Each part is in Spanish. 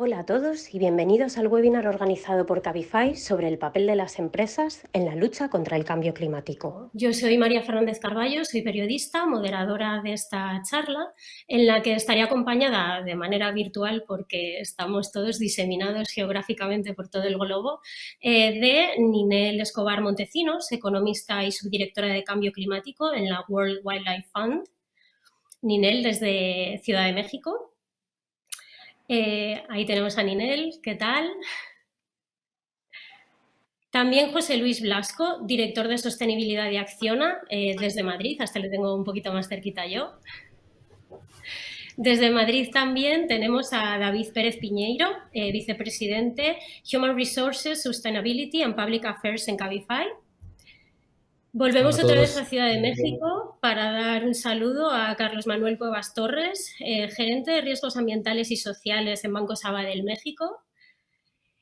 Hola a todos y bienvenidos al webinar organizado por Cabify sobre el papel de las empresas en la lucha contra el cambio climático. Yo soy María Fernández Carballo, soy periodista, moderadora de esta charla, en la que estaré acompañada de manera virtual, porque estamos todos diseminados geográficamente por todo el globo, de Ninel Escobar Montecinos, economista y subdirectora de Cambio Climático en la World Wildlife Fund. Ninel, desde Ciudad de México. Ahí tenemos a Ninel, ¿qué tal? También José Luis Blasco, director de Sostenibilidad de Acciona, desde Madrid, hasta le tengo un poquito más cerquita yo. Desde Madrid también tenemos a David Pérez Piñeiro, vicepresidente Human Resources, Sustainability and Public Affairs en Cabify. Volvemos otra vez a Ciudad de México para dar un saludo a Carlos Manuel Cuevas Torres, gerente de Riesgos Ambientales y Sociales en Banco Sabadell, México.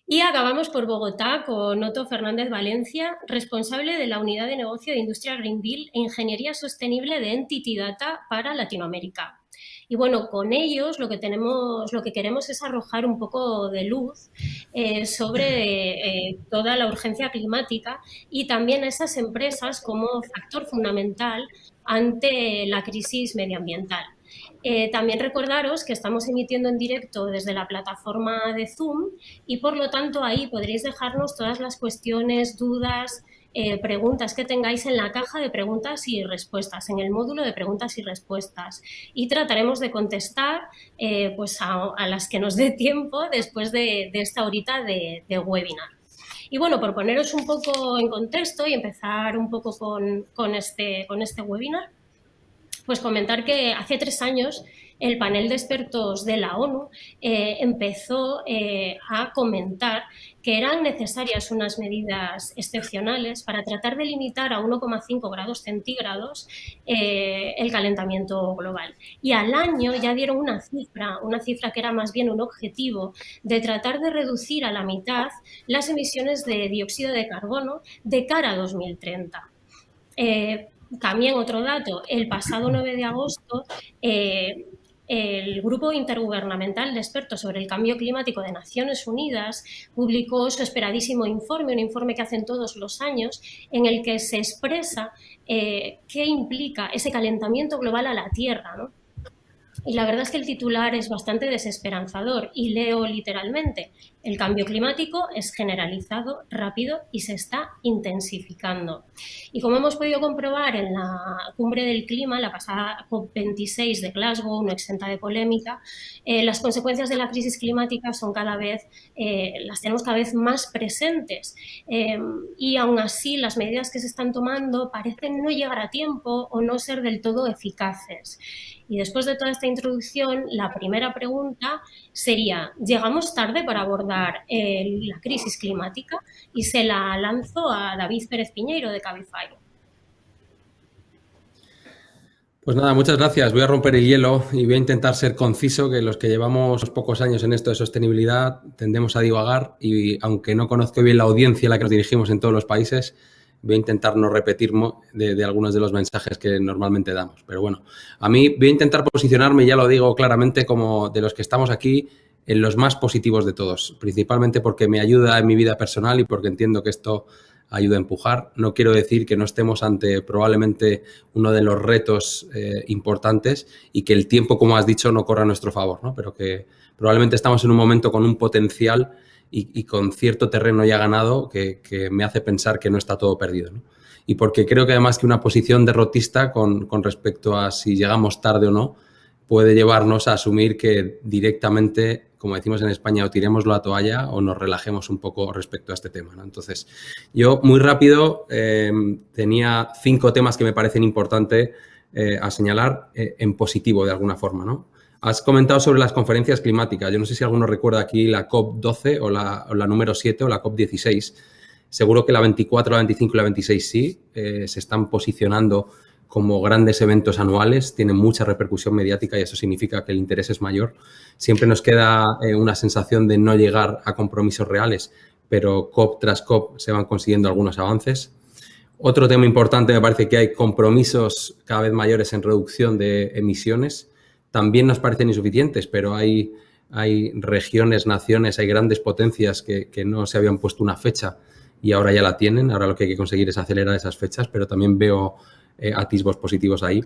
Y acabamos por Bogotá con Otto Fernández Valencia, responsable de la Unidad de Negocio de Industria Green Deal e Ingeniería Sostenible de Entity Data para Latinoamérica. Y bueno, con ellos lo que queremos es arrojar un poco de luz sobre toda la urgencia climática y también esas empresas como factor fundamental ante la crisis medioambiental. También recordaros que estamos emitiendo en directo desde la plataforma de Zoom y, por lo tanto, ahí podréis dejarnos todas las cuestiones, dudas, preguntas que tengáis en la caja de preguntas y respuestas, en el módulo de preguntas y respuestas. Y trataremos de contestar pues a las que nos dé tiempo después de esta horita de webinar. Y bueno, por poneros un poco en contexto y empezar un poco con este webinar, pues comentar que hace 3 años el panel de expertos de la ONU empezó a comentar que eran necesarias unas medidas excepcionales para tratar de limitar a 1,5 grados centígrados el calentamiento global. Y al año ya dieron una cifra que era más bien un objetivo de tratar de reducir a la mitad las emisiones de dióxido de carbono de cara a 2030. También otro dato, el pasado 9 de agosto el Grupo Intergubernamental de Expertos sobre el Cambio Climático de Naciones Unidas publicó su esperadísimo informe, un informe que hacen todos los años, en el que se expresa qué implica ese calentamiento global a la Tierra, ¿no? Y la verdad es que el titular es bastante desesperanzador y leo literalmente: el cambio climático es generalizado, rápido y se está intensificando. Y como hemos podido comprobar en la cumbre del clima, la pasada COP26 de Glasgow, no exenta de polémica, las consecuencias de la crisis climática son las tenemos cada vez más presentes. Y aún así las medidas que se están tomando parecen no llegar a tiempo o no ser del todo eficaces. Y después de toda esta introducción, la primera pregunta sería: ¿llegamos tarde para abordar la crisis climática? Y se la lanzo a David Pérez Piñeiro, de Cabify. Pues nada, muchas gracias. Voy a romper el hielo y voy a intentar ser conciso, que los que llevamos pocos años en esto de sostenibilidad tendemos a divagar y, aunque no conozco bien la audiencia a la que nos dirigimos en todos los países, voy a intentar no repetir de algunos de los mensajes que normalmente damos. Pero bueno, a mí voy a intentar posicionarme, ya lo digo claramente, como de los que estamos aquí, en los más positivos de todos, principalmente porque me ayuda en mi vida personal y porque entiendo que esto ayuda a empujar. No quiero decir que no estemos ante probablemente uno de los retos importantes y que el tiempo, como has dicho, no corra a nuestro favor, ¿no? Pero que probablemente estamos en un momento con un potencial y con cierto terreno ya ganado que me hace pensar que no está todo perdido, ¿no? Y porque creo que además que una posición derrotista con respecto a si llegamos tarde o no puede llevarnos a asumir que directamente, como decimos en España, o tiremos la toalla o nos relajemos un poco respecto a este tema, ¿no? Entonces, yo muy rápido tenía 5 temas que me parecen importantes a señalar en positivo de alguna forma, ¿no? Has comentado sobre las conferencias climáticas. Yo no sé si alguno recuerda aquí la COP12 o la número 7 o la COP16. Seguro que la 24, la 25 y la 26 sí. Se están posicionando como grandes eventos anuales, tienen mucha repercusión mediática y eso significa que el interés es mayor. Siempre nos queda una sensación de no llegar a compromisos reales, pero COP tras COP se van consiguiendo algunos avances. Otro tema importante, me parece que hay compromisos cada vez mayores en reducción de emisiones. También nos parecen insuficientes, pero hay hay regiones, naciones, hay grandes potencias que no se habían puesto una fecha y ahora ya la tienen. Ahora lo que hay que conseguir es acelerar esas fechas, pero también veo atisbos positivos ahí.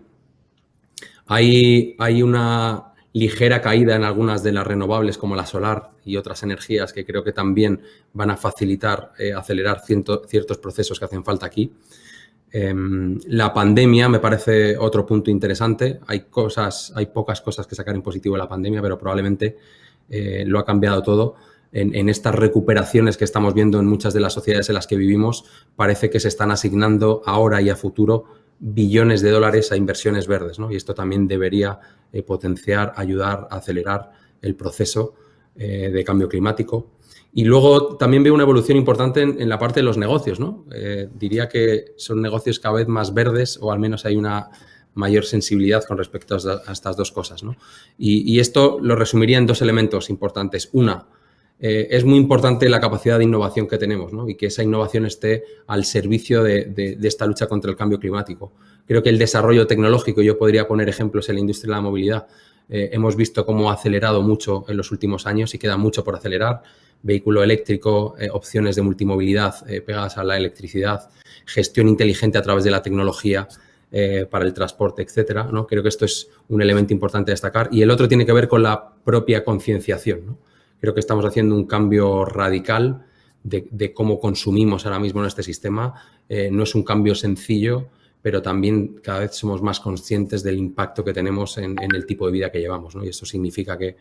Hay una ligera caída en algunas de las renovables como la solar y otras energías que creo que también van a facilitar, acelerar ciertos procesos que hacen falta aquí. La pandemia me parece otro punto interesante. Hay pocas cosas que sacar en positivo de la pandemia, pero probablemente lo ha cambiado todo. En estas recuperaciones que estamos viendo en muchas de las sociedades en las que vivimos, parece que se están asignando ahora y a futuro billones de dólares a inversiones verdes, ¿no? Y esto también debería potenciar, ayudar a acelerar el proceso de cambio climático. Y luego también veo una evolución importante en la parte de los negocios, ¿no? Diría que son negocios cada vez más verdes, o al menos hay una mayor sensibilidad con respecto a estas dos cosas, ¿no? Y esto lo resumiría en dos elementos importantes. Una, es muy importante la capacidad de innovación que tenemos, ¿no? Y que esa innovación esté al servicio de esta lucha contra el cambio climático. Creo que el desarrollo tecnológico, yo podría poner ejemplos en la industria de la movilidad, hemos visto cómo ha acelerado mucho en los últimos años y queda mucho por acelerar. Vehículo eléctrico, opciones de multimovilidad pegadas a la electricidad, gestión inteligente a través de la tecnología para el transporte, etcétera, ¿no? Creo que esto es un elemento importante a destacar. Y el otro tiene que ver con la propia concienciación, ¿no? Creo que estamos haciendo un cambio radical de cómo consumimos ahora mismo en este sistema. No es un cambio sencillo, pero también cada vez somos más conscientes del impacto que tenemos en el tipo de vida que llevamos, ¿no? Y eso significa que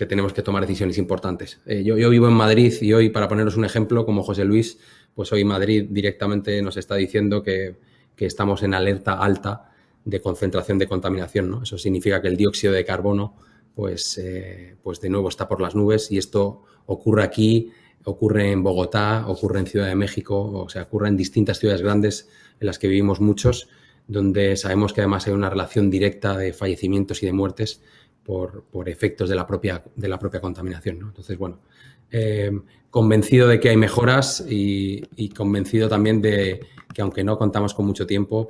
tenemos que tomar decisiones importantes. Yo vivo en Madrid y hoy, para poneros un ejemplo, como José Luis, pues hoy Madrid directamente nos está diciendo que estamos en alerta alta de concentración de contaminación, ¿no? Eso significa que el dióxido de carbono pues de nuevo está por las nubes, y esto ocurre aquí, ocurre en Bogotá, ocurre en Ciudad de México, o sea, ocurre en distintas ciudades grandes en las que vivimos muchos, donde sabemos que además hay una relación directa de fallecimientos y de muertes por efectos de la propia contaminación, ¿no? Entonces, bueno, convencido de que hay mejoras y convencido también de que, aunque no contamos con mucho tiempo,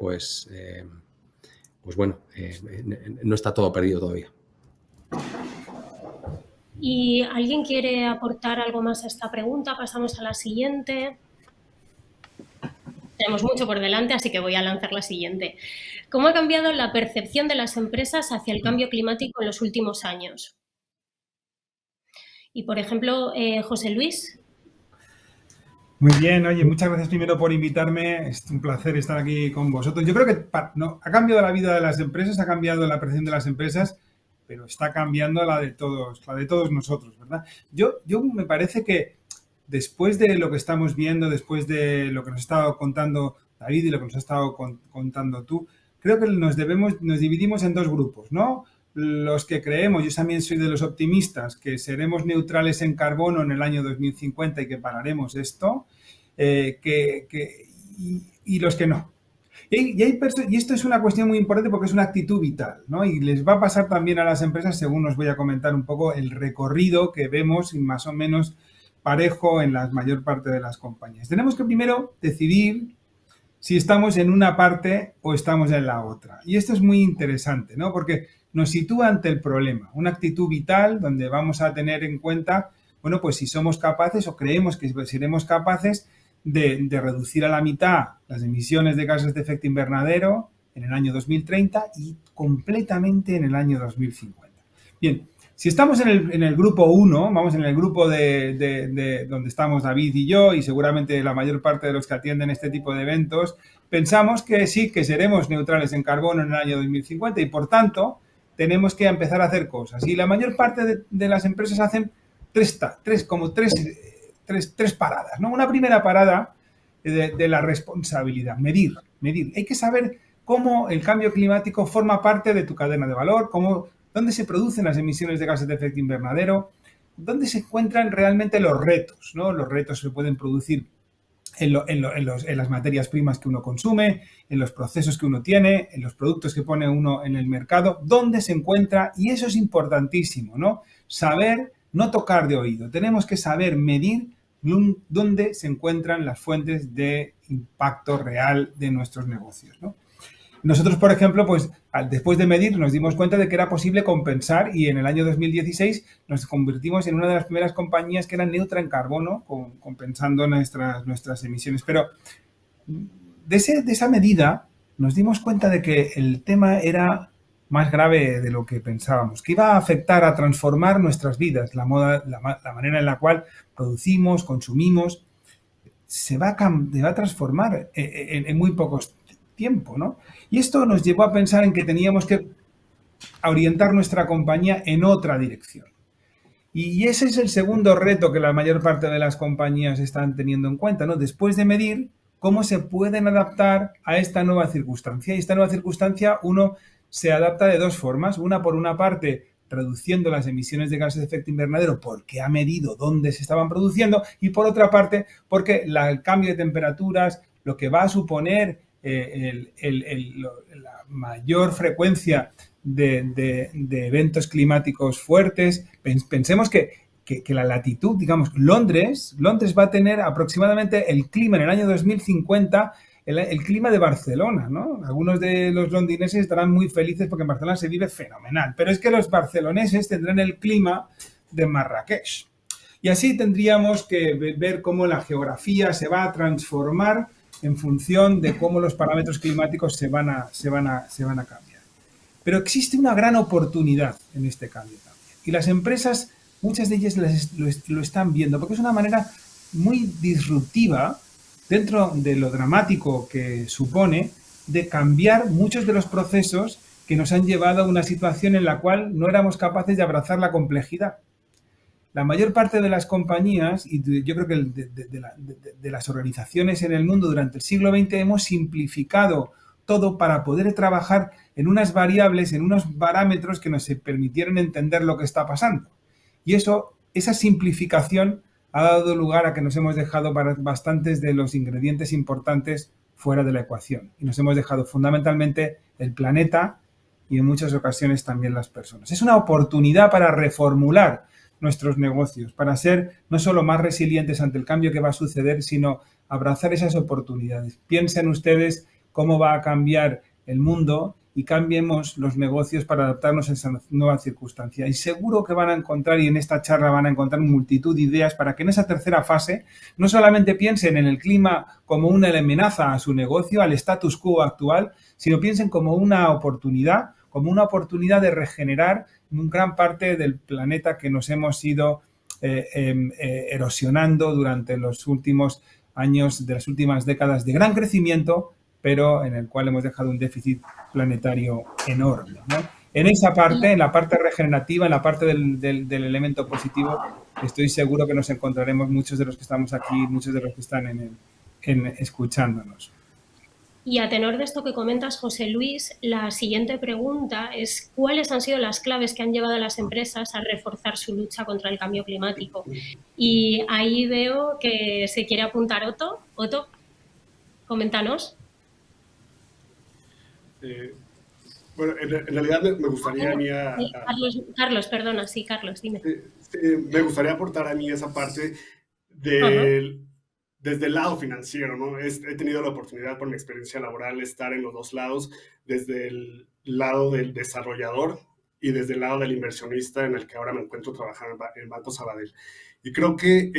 no está todo perdido todavía. ¿Y alguien quiere aportar algo más a esta pregunta? Pasamos a la siguiente. Tenemos mucho por delante, así que voy a lanzar la siguiente. ¿Cómo ha cambiado la percepción de las empresas hacia el cambio climático en los últimos años? Y, por ejemplo, José Luis. Muy bien, oye, muchas gracias primero por invitarme. Es un placer estar aquí con vosotros. Yo creo que ha cambiado la vida de las empresas, ha cambiado la percepción de las empresas, pero está cambiando la de todos nosotros, ¿verdad? Yo me parece que después de lo que estamos viendo, después de lo que nos ha estado contando David y lo que nos ha estado contando tú, creo que nos dividimos en dos grupos, ¿no? Los que creemos, yo también soy de los optimistas, que seremos neutrales en carbono en el año 2050 y que pararemos esto, y los que no. Y esto es una cuestión muy importante porque es una actitud vital, ¿no? Y les va a pasar también a las empresas, según os voy a comentar un poco el recorrido que vemos más o menos parejo en la mayor parte de las compañías. Tenemos que primero decidir si estamos en una parte o estamos en la otra. Y esto es muy interesante, ¿no? Porque nos sitúa ante el problema, una actitud vital donde vamos a tener en cuenta, bueno, pues si somos capaces o creemos que seremos capaces de reducir a la mitad las emisiones de gases de efecto invernadero en el año 2030 y completamente en el año 2050. Bien, si estamos en el grupo 1, vamos en el grupo de donde estamos David y yo, y seguramente la mayor parte de los que atienden este tipo de eventos, pensamos que sí, que seremos neutrales en carbono en el año 2050 y, por tanto, tenemos que empezar a hacer cosas. Y la mayor parte de las empresas hacen tres paradas, ¿no? Una primera parada de la responsabilidad, medir. Hay que saber cómo el cambio climático forma parte de tu cadena de valor, dónde se producen las emisiones de gases de efecto invernadero, dónde se encuentran realmente los retos, ¿no? Los retos se pueden producir en las materias primas que uno consume, en los procesos que uno tiene, en los productos que pone uno en el mercado, dónde se encuentra, y eso es importantísimo, ¿no? Saber, no tocar de oído, tenemos que saber medir dónde se encuentran las fuentes de impacto real de nuestros negocios, ¿no? Nosotros, por ejemplo, pues después de medir nos dimos cuenta de que era posible compensar y en el año 2016 nos convertimos en una de las primeras compañías que era neutra en carbono, compensando nuestras emisiones. Pero de esa medida nos dimos cuenta de que el tema era más grave de lo que pensábamos, que iba a afectar, a transformar nuestras vidas, la manera en la cual producimos, consumimos, se va a transformar en muy pocos tiempo, ¿no? Y esto nos llevó a pensar en que teníamos que orientar nuestra compañía en otra dirección. Y ese es el segundo reto que la mayor parte de las compañías están teniendo en cuenta, ¿no? Después de medir cómo se pueden adaptar a esta nueva circunstancia. Y esta nueva circunstancia uno se adapta de dos formas. Una, por una parte, reduciendo las emisiones de gases de efecto invernadero porque ha medido dónde se estaban produciendo, y por otra parte, porque el cambio de temperaturas, lo que va a suponer la mayor frecuencia de eventos climáticos fuertes. Pensemos que la latitud, digamos, Londres va a tener aproximadamente el clima en el año 2050, el clima de Barcelona, ¿no? Algunos de los londinenses estarán muy felices porque en Barcelona se vive fenomenal, pero es que los barceloneses tendrán el clima de Marrakech. Y así tendríamos que ver cómo la geografía se va a transformar en función de cómo los parámetros climáticos se van a cambiar. Pero existe una gran oportunidad en este cambio también. Y las empresas, muchas de ellas lo están viendo, porque es una manera muy disruptiva, dentro de lo dramático que supone, de cambiar muchos de los procesos que nos han llevado a una situación en la cual no éramos capaces de abrazar la complejidad. La mayor parte de las compañías, y yo creo que de las organizaciones en el mundo durante el siglo XX, hemos simplificado todo para poder trabajar en unas variables, en unos parámetros que nos permitieran entender lo que está pasando. Y esa simplificación ha dado lugar a que nos hemos dejado bastantes de los ingredientes importantes fuera de la ecuación. Y nos hemos dejado fundamentalmente el planeta y en muchas ocasiones también las personas. Es una oportunidad para reformular nuestros negocios, para ser no solo más resilientes ante el cambio que va a suceder, sino abrazar esas oportunidades. Piensen ustedes cómo va a cambiar el mundo y cambiemos los negocios para adaptarnos a esa nueva circunstancia. Y seguro que van a encontrar, y en esta charla van a encontrar multitud de ideas para que en esa tercera fase no solamente piensen en el clima como una amenaza a su negocio, al status quo actual, sino piensen como una oportunidad de regenerar gran parte del planeta que nos hemos ido erosionando durante los últimos años, de las últimas décadas de gran crecimiento, pero en el cual hemos dejado un déficit planetario enorme, ¿no? En esa parte, en la parte regenerativa, en la parte del elemento positivo, estoy seguro que nos encontraremos muchos de los que estamos aquí, muchos de los que están escuchándonos. Y a tenor de esto que comentas, José Luis, la siguiente pregunta es ¿cuáles han sido las claves que han llevado a las empresas a reforzar su lucha contra el cambio climático? Y ahí veo que se quiere apuntar Otto. Otto, coméntanos. Bueno, en realidad me gustaría a mí Carlos, perdona, sí, Carlos, dime. Me gustaría aportar a mí esa parte desde el lado financiero, ¿no? He tenido la oportunidad por mi experiencia laboral estar en los dos lados, desde el lado del desarrollador y desde el lado del inversionista, en el que ahora me encuentro trabajando en Banco Sabadell. Y creo que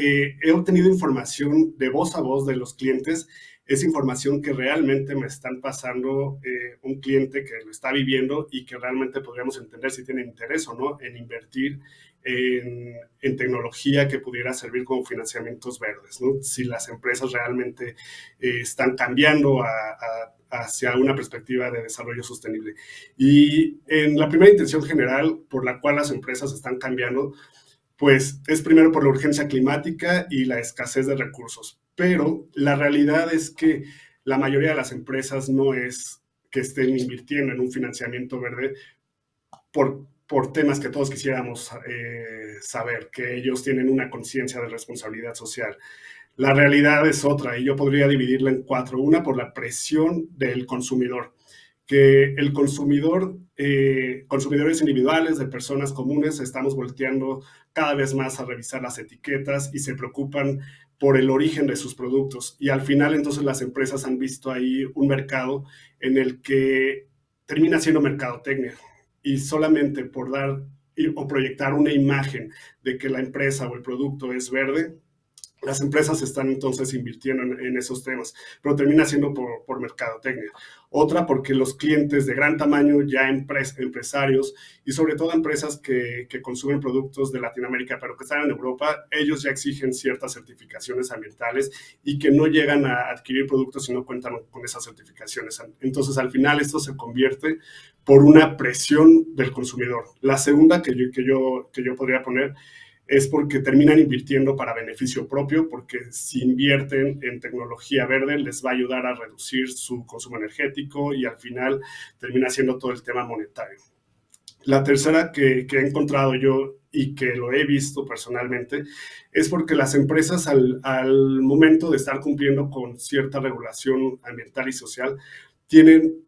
he obtenido información de voz a voz de los clientes, es información que realmente me están pasando un cliente que lo está viviendo y que realmente podríamos entender si tiene interés o no en invertir en tecnología que pudiera servir como financiamientos verdes, ¿no? Si las empresas realmente están cambiando hacia una perspectiva de desarrollo sostenible. Y en la primera intención general por la cual las empresas están cambiando, pues es primero por la urgencia climática y la escasez de recursos. Pero la realidad es que la mayoría de las empresas no es que estén invirtiendo en un financiamiento verde por temas que todos quisiéramos saber, que ellos tienen una conciencia de responsabilidad social. La realidad es otra, y yo podría dividirla en cuatro. Una, por la presión del consumidor, que el consumidor, consumidores individuales, de personas comunes, estamos volteando cada vez más a revisar las etiquetas y se preocupan por el origen de sus productos. Y al final, entonces, las empresas han visto ahí un mercado en el que termina siendo mercadotecnia. Y solamente por dar o proyectar una imagen de que la empresa o el producto es verde, las empresas están entonces invirtiendo en esos temas, pero termina siendo por mercadotecnia. Otra, porque los clientes de gran tamaño, ya empresarios y sobre todo empresas que consumen productos de Latinoamérica, pero que están en Europa, ellos ya exigen ciertas certificaciones ambientales y que no llegan a adquirir productos si no cuentan con esas certificaciones. Entonces, al final, esto se convierte por una presión del consumidor. La segunda que yo podría poner es porque terminan invirtiendo para beneficio propio, porque si invierten en tecnología verde les va a ayudar a reducir su consumo energético y al final termina siendo todo el tema monetario. La tercera que he encontrado yo y que lo he visto personalmente es porque las empresas al momento de estar cumpliendo con cierta regulación ambiental y social tienen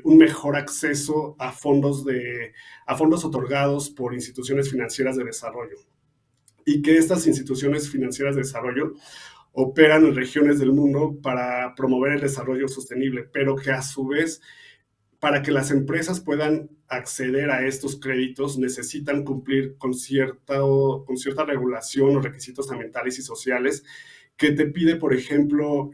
un mejor acceso a fondos otorgados por instituciones financieras de desarrollo, y que estas instituciones financieras de desarrollo operan en regiones del mundo para promover el desarrollo sostenible, pero que a su vez, para que las empresas puedan acceder a estos créditos, necesitan cumplir con cierta regulación o requisitos ambientales y sociales que te pide, por ejemplo,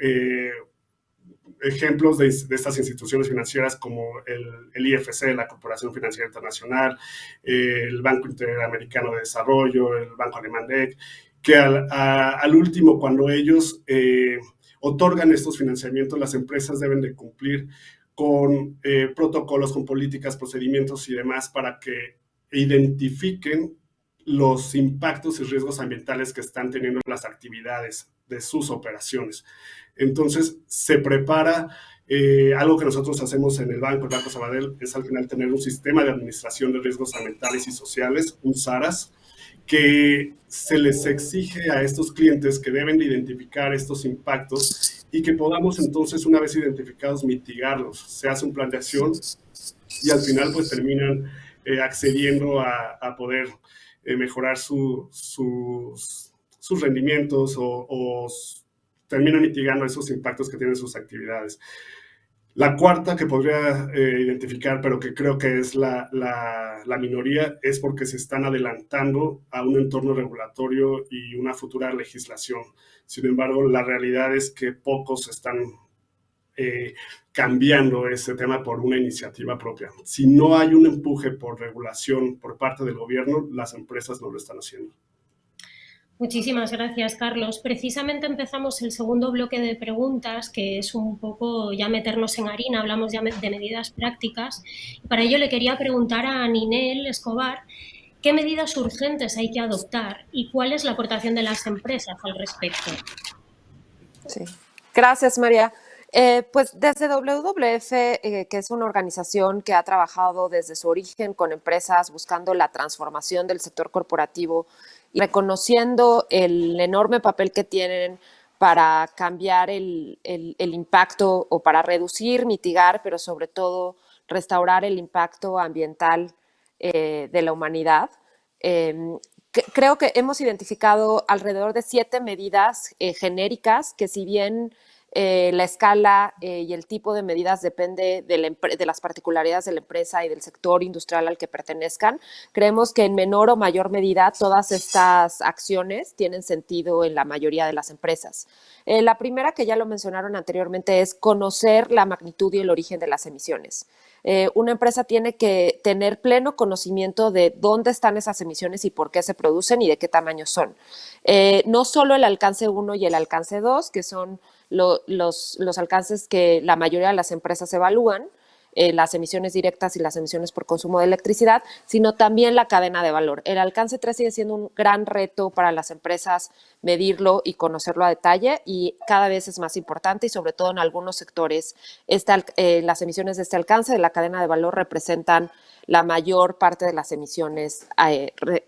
ejemplos de estas instituciones financieras como el IFC, la Corporación Financiera Internacional, el Banco Interamericano de Desarrollo, el Banco Alemán DEC, que al último, cuando ellos otorgan estos financiamientos, las empresas deben de cumplir con protocolos, con políticas, procedimientos y demás para que identifiquen los impactos y riesgos ambientales que están teniendo las actividades de sus operaciones. Entonces, se prepara, algo que nosotros hacemos en el Banco Sabadell, es al final tener un sistema de administración de riesgos ambientales y sociales, un SARAS, que se les exige a estos clientes que deben de identificar estos impactos y que podamos entonces, una vez identificados, mitigarlos. Se hace un plan de acción y al final pues terminan accediendo a poder mejorar sus rendimientos o terminan mitigando esos impactos que tienen sus actividades. La cuarta que podría identificar, pero que creo que es la minoría, es porque se están adelantando a un entorno regulatorio y una futura legislación. Sin embargo, la realidad es que pocos están cambiando ese tema por una iniciativa propia. Si no hay un empuje por regulación por parte del gobierno, las empresas no lo están haciendo. Muchísimas gracias, Carlos. Precisamente empezamos el segundo bloque de preguntas, que es un poco ya meternos en harina, hablamos ya de medidas prácticas. Para ello le quería preguntar a Ninel Escobar qué medidas urgentes hay que adoptar y cuál es la aportación de las empresas al respecto. Sí. Gracias, María. Pues desde WWF, que es una organización que ha trabajado desde su origen con empresas buscando la transformación del sector corporativo y reconociendo el enorme papel que tienen para cambiar el impacto o para reducir, mitigar, pero sobre todo restaurar el impacto ambiental de la humanidad. Creo que hemos identificado alrededor de 7 medidas genéricas que, si bien la escala y el tipo de medidas depende de las particularidades de la empresa y del sector industrial al que pertenezcan, creemos que en menor o mayor medida todas estas acciones tienen sentido en la mayoría de las empresas. La primera, que ya lo mencionaron anteriormente, es conocer la magnitud y el origen de las emisiones. Una empresa tiene que tener pleno conocimiento de dónde están esas emisiones y por qué se producen y de qué tamaño son. No solo el alcance 1 y el alcance 2, que son los alcances que la mayoría de las empresas evalúan, las emisiones directas y las emisiones por consumo de electricidad, sino también la cadena de valor. El alcance 3 sigue siendo un gran reto para las empresas medirlo y conocerlo a detalle, y cada vez es más importante, y sobre todo en algunos sectores las emisiones de este alcance de la cadena de valor representan la mayor parte de las emisiones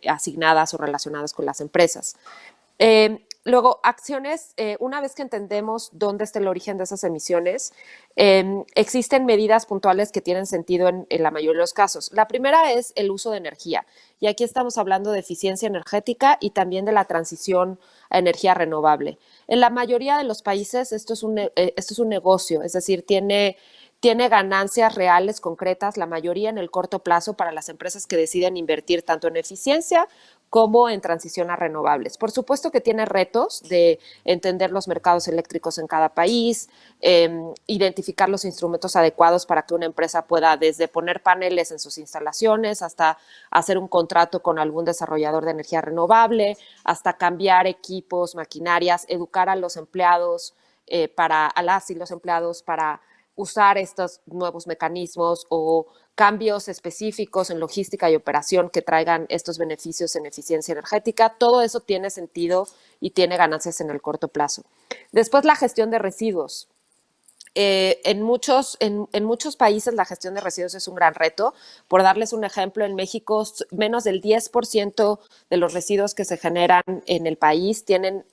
asignadas o relacionadas con las empresas. Luego, acciones, una vez que entendemos dónde está el origen de esas emisiones, existen medidas puntuales que tienen sentido en la mayoría de los casos. La primera es el uso de energía. Y aquí estamos hablando de eficiencia energética y también de la transición a energía renovable. En la mayoría de los países esto es un negocio, es decir, tiene ganancias reales, concretas, la mayoría en el corto plazo para las empresas que deciden invertir tanto en eficiencia como en transición a renovables. Por supuesto que tiene retos de entender los mercados eléctricos en cada país, identificar los instrumentos adecuados para que una empresa pueda desde poner paneles en sus instalaciones hasta hacer un contrato con algún desarrollador de energía renovable, hasta cambiar equipos, maquinarias, educar a los empleados, a las y los empleados para usar estos nuevos mecanismos o cambios específicos en logística y operación que traigan estos beneficios en eficiencia energética. Todo eso tiene sentido y tiene ganancias en el corto plazo. Después, la gestión de residuos. En muchos países la gestión de residuos es un gran reto. Por darles un ejemplo, en México menos del 10% de los residuos que se generan en el país tienen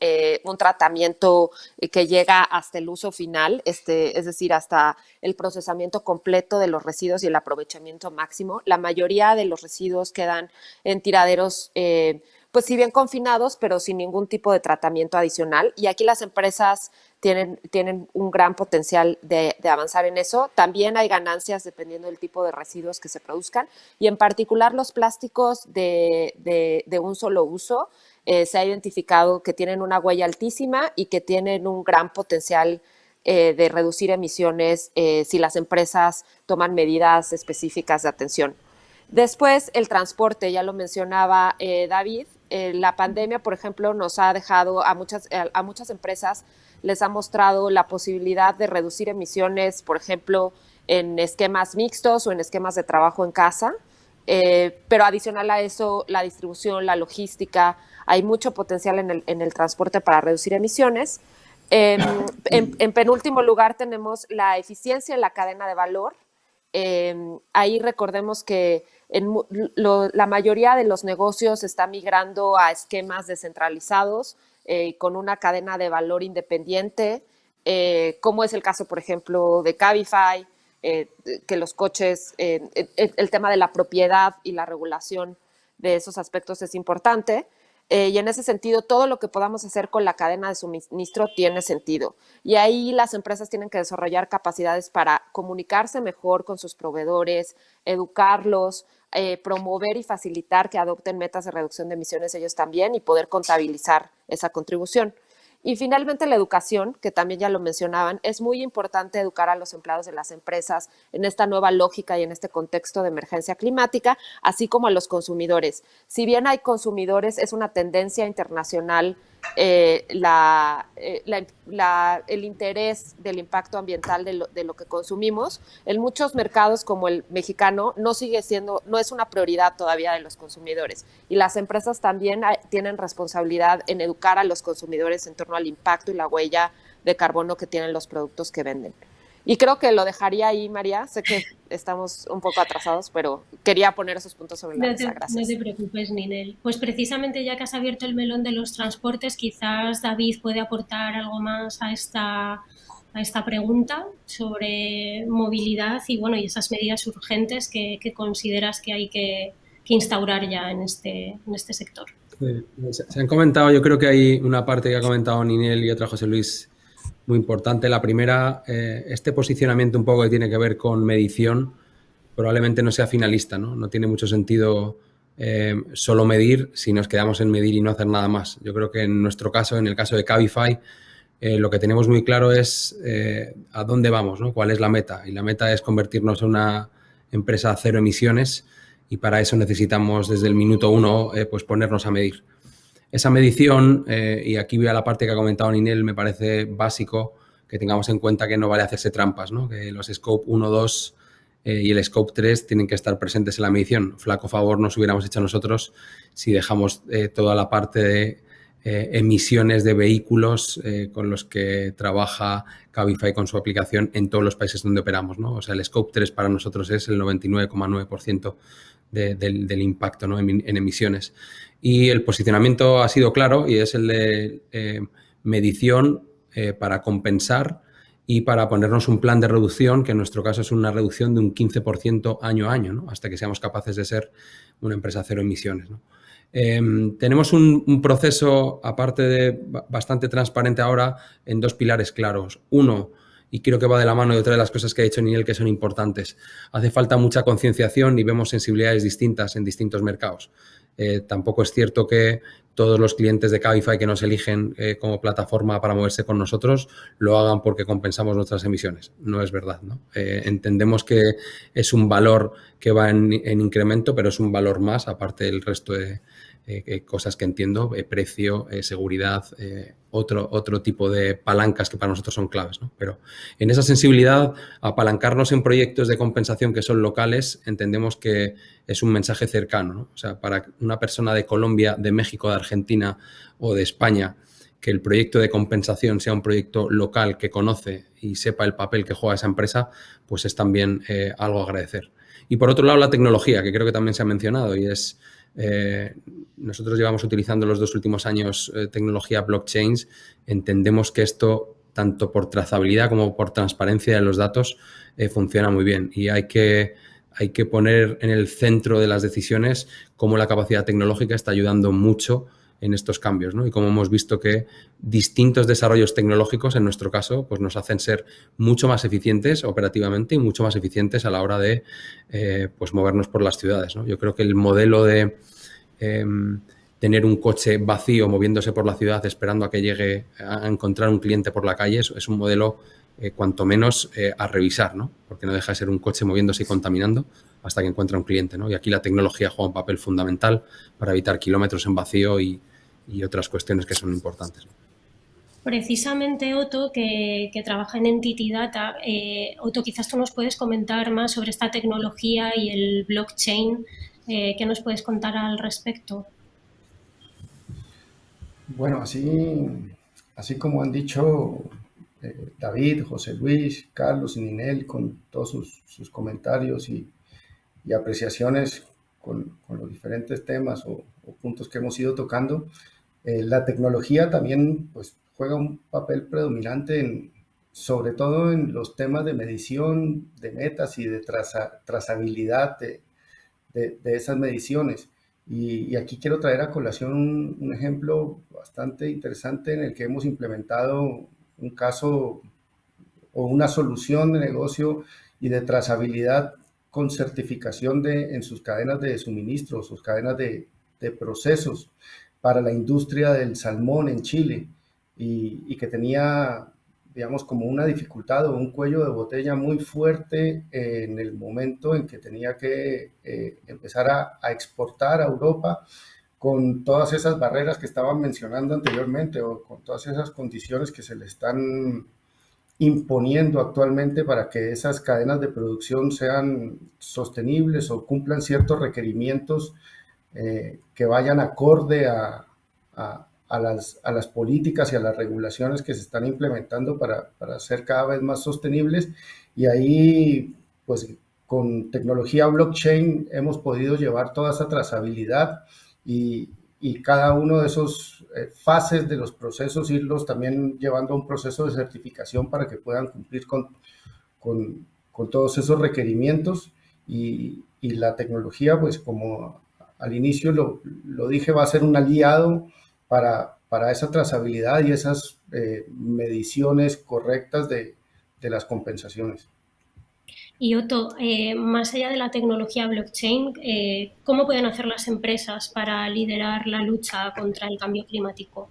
un tratamiento que llega hasta el uso final, es decir, hasta el procesamiento completo de los residuos y el aprovechamiento máximo. La mayoría de los residuos quedan en tiraderos pues si bien confinados, pero sin ningún tipo de tratamiento adicional. Y aquí las empresas tienen un gran potencial de avanzar en eso. También hay ganancias dependiendo del tipo de residuos que se produzcan. Y en particular los plásticos de un solo uso se ha identificado que tienen una huella altísima y que tienen un gran potencial de reducir emisiones si las empresas toman medidas específicas de atención. Después, el transporte, ya lo mencionaba David. La pandemia, por ejemplo, nos ha dejado a muchas empresas, les ha mostrado la posibilidad de reducir emisiones, por ejemplo, en esquemas mixtos o en esquemas de trabajo en casa. Pero adicional a eso, la distribución, la logística, hay mucho potencial en el transporte para reducir emisiones. En penúltimo lugar, tenemos la eficiencia en la cadena de valor. Ahí recordemos que la mayoría de los negocios está migrando a esquemas descentralizados con una cadena de valor independiente, como es el caso, por ejemplo, de Cabify, que los coches, el tema de la propiedad y la regulación de esos aspectos es importante. Y en ese sentido, todo lo que podamos hacer con la cadena de suministro tiene sentido. Y ahí las empresas tienen que desarrollar capacidades para comunicarse mejor con sus proveedores, educarlos, promover y facilitar que adopten metas de reducción de emisiones ellos también y poder contabilizar esa contribución. Y finalmente la educación, que también ya lo mencionaban, es muy importante educar a los empleados de las empresas en esta nueva lógica y en este contexto de emergencia climática, así como a los consumidores. Si bien hay consumidores, es una tendencia internacional el interés del impacto ambiental de lo que consumimos. En muchos mercados como el mexicano no es una prioridad todavía de los consumidores. Y las empresas también tienen responsabilidad en educar a los consumidores en torno al impacto y la huella de carbono que tienen los productos que venden. Y creo que lo dejaría ahí, María. Sé que estamos un poco atrasados, pero quería poner esos puntos sobre la mesa. Gracias. No te preocupes, Ninel. Pues precisamente ya que has abierto el melón de los transportes, quizás David puede aportar algo más a esta pregunta sobre movilidad y esas medidas urgentes que consideras que hay que instaurar ya en este sector. Se han comentado, yo creo que hay una parte que ha comentado Ninel y otra José Luis muy importante. La primera, este posicionamiento un poco que tiene que ver con medición, probablemente no sea finalista, ¿no? No tiene mucho sentido solo medir si nos quedamos en medir y no hacer nada más. Yo creo que en nuestro caso, en el caso de Cabify, lo que tenemos muy claro es a dónde vamos, ¿no? Cuál es la meta. Y la meta es convertirnos en una empresa cero emisiones y para eso necesitamos desde el minuto 1 pues ponernos a medir. Esa medición, y aquí voy a la parte que ha comentado Ninel, me parece básico que tengamos en cuenta que no vale hacerse trampas, ¿no? Que los Scope 1, 2 y el Scope 3 tienen que estar presentes en la medición. Flaco favor nos hubiéramos hecho nosotros si dejamos toda la parte emisiones de vehículos con los que trabaja Cabify con su aplicación en todos los países donde operamos, ¿no? O sea, el Scope 3 para nosotros es el 99,9% del impacto, ¿no? en emisiones. Y el posicionamiento ha sido claro y es el de medición para compensar y para ponernos un plan de reducción, que en nuestro caso es una reducción de un 15% año a año, ¿no? Hasta que seamos capaces de ser una empresa cero emisiones, ¿no? Tenemos un proceso, aparte de bastante transparente ahora, en dos pilares claros. Uno, y creo que va de la mano de otra de las cosas que ha dicho Ninel que son importantes. Hace falta mucha concienciación y vemos sensibilidades distintas en distintos mercados. Tampoco es cierto que todos los clientes de Cabify que nos eligen como plataforma para moverse con nosotros lo hagan porque compensamos nuestras emisiones. No es verdad, ¿no? Entendemos que es un valor que va en incremento, pero es un valor más, aparte del resto de cosas que entiendo, precio, seguridad, otro tipo de palancas que para nosotros son claves, ¿no? Pero en esa sensibilidad, apalancarnos en proyectos de compensación que son locales, entendemos que es un mensaje cercano, ¿no? O sea, para una persona de Colombia, de México, de Argentina o de España, que el proyecto de compensación sea un proyecto local que conoce y sepa el papel que juega esa empresa, pues es también algo a agradecer. Y por otro lado, la tecnología, que creo que también se ha mencionado, y es nosotros llevamos utilizando los 2 últimos años tecnología blockchains. Entendemos que esto, tanto por trazabilidad como por transparencia de los datos, funciona muy bien y hay que poner en el centro de las decisiones cómo la capacidad tecnológica está ayudando mucho en estos cambios, ¿no? Y como hemos visto que distintos desarrollos tecnológicos, en nuestro caso, pues nos hacen ser mucho más eficientes operativamente y mucho más eficientes a la hora de pues movernos por las ciudades, ¿no? Yo creo que el modelo de tener un coche vacío moviéndose por la ciudad esperando a que llegue a encontrar un cliente por la calle es un modelo cuanto menos a revisar, ¿no? Porque no deja de ser un coche moviéndose y contaminando hasta que encuentra un cliente, ¿no? Y aquí la tecnología juega un papel fundamental para evitar kilómetros en vacío y otras cuestiones que son importantes, ¿no? Precisamente, Otto, que trabaja en Entity Data, Otto, quizás tú nos puedes comentar más sobre esta tecnología y el blockchain. ¿Qué nos puedes contar al respecto? Bueno, así como han dicho David, José Luis, Carlos y Ninel, con todos sus comentarios y apreciaciones con los diferentes temas o puntos que hemos ido tocando, la tecnología también pues, juega un papel predominante sobre todo en los temas de medición de metas y de trazabilidad de esas mediciones. Y aquí quiero traer a colación un ejemplo bastante interesante en el que hemos implementado un caso o una solución de negocio y de trazabilidad con certificación en sus cadenas de suministro, sus cadenas de procesos para la industria del salmón en Chile y que tenía, digamos, como una dificultad o un cuello de botella muy fuerte en el momento en que tenía que empezar a exportar a Europa con todas esas barreras que estaban mencionando anteriormente o con todas esas condiciones que se le están imponiendo actualmente para que esas cadenas de producción sean sostenibles o cumplan ciertos requerimientos que vayan acorde a las políticas y a las regulaciones que se están implementando para ser cada vez más sostenibles. Y ahí, pues, con tecnología blockchain hemos podido llevar toda esa trazabilidad y cada uno de esos fases de los procesos irlos también llevando a un proceso de certificación para que puedan cumplir con todos esos requerimientos y la tecnología, pues como al inicio lo dije, va a ser un aliado para esa trazabilidad y esas mediciones correctas de las compensaciones. Y Otto, más allá de la tecnología blockchain, ¿cómo pueden hacer las empresas para liderar la lucha contra el cambio climático?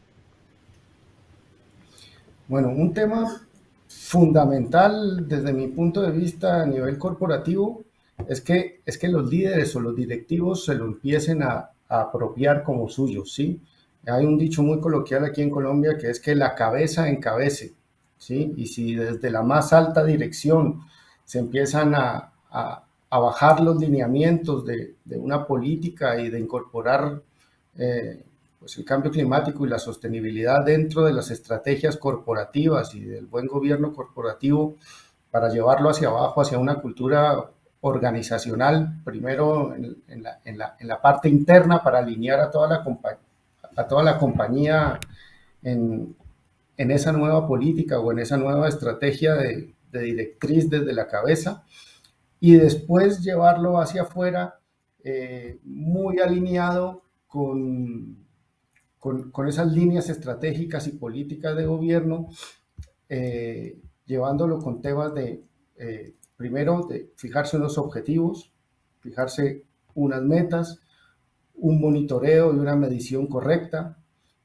Bueno, un tema fundamental desde mi punto de vista a nivel corporativo es que los líderes o los directivos se lo empiecen a apropiar como suyo, ¿sí? Hay un dicho muy coloquial aquí en Colombia que es que la cabeza encabece, ¿sí? Y si desde la más alta dirección se empiezan a bajar los lineamientos de una política y de incorporar pues el cambio climático y la sostenibilidad dentro de las estrategias corporativas y del buen gobierno corporativo para llevarlo hacia abajo, hacia una cultura organizacional, primero en la parte interna para alinear a toda la compañía en esa nueva política o en esa nueva estrategia de directriz desde la cabeza, y después llevarlo hacia afuera muy alineado con esas líneas estratégicas y políticas de gobierno, llevándolo con temas de, primero, de fijarse unos objetivos, fijarse unas metas, un monitoreo y una medición correcta,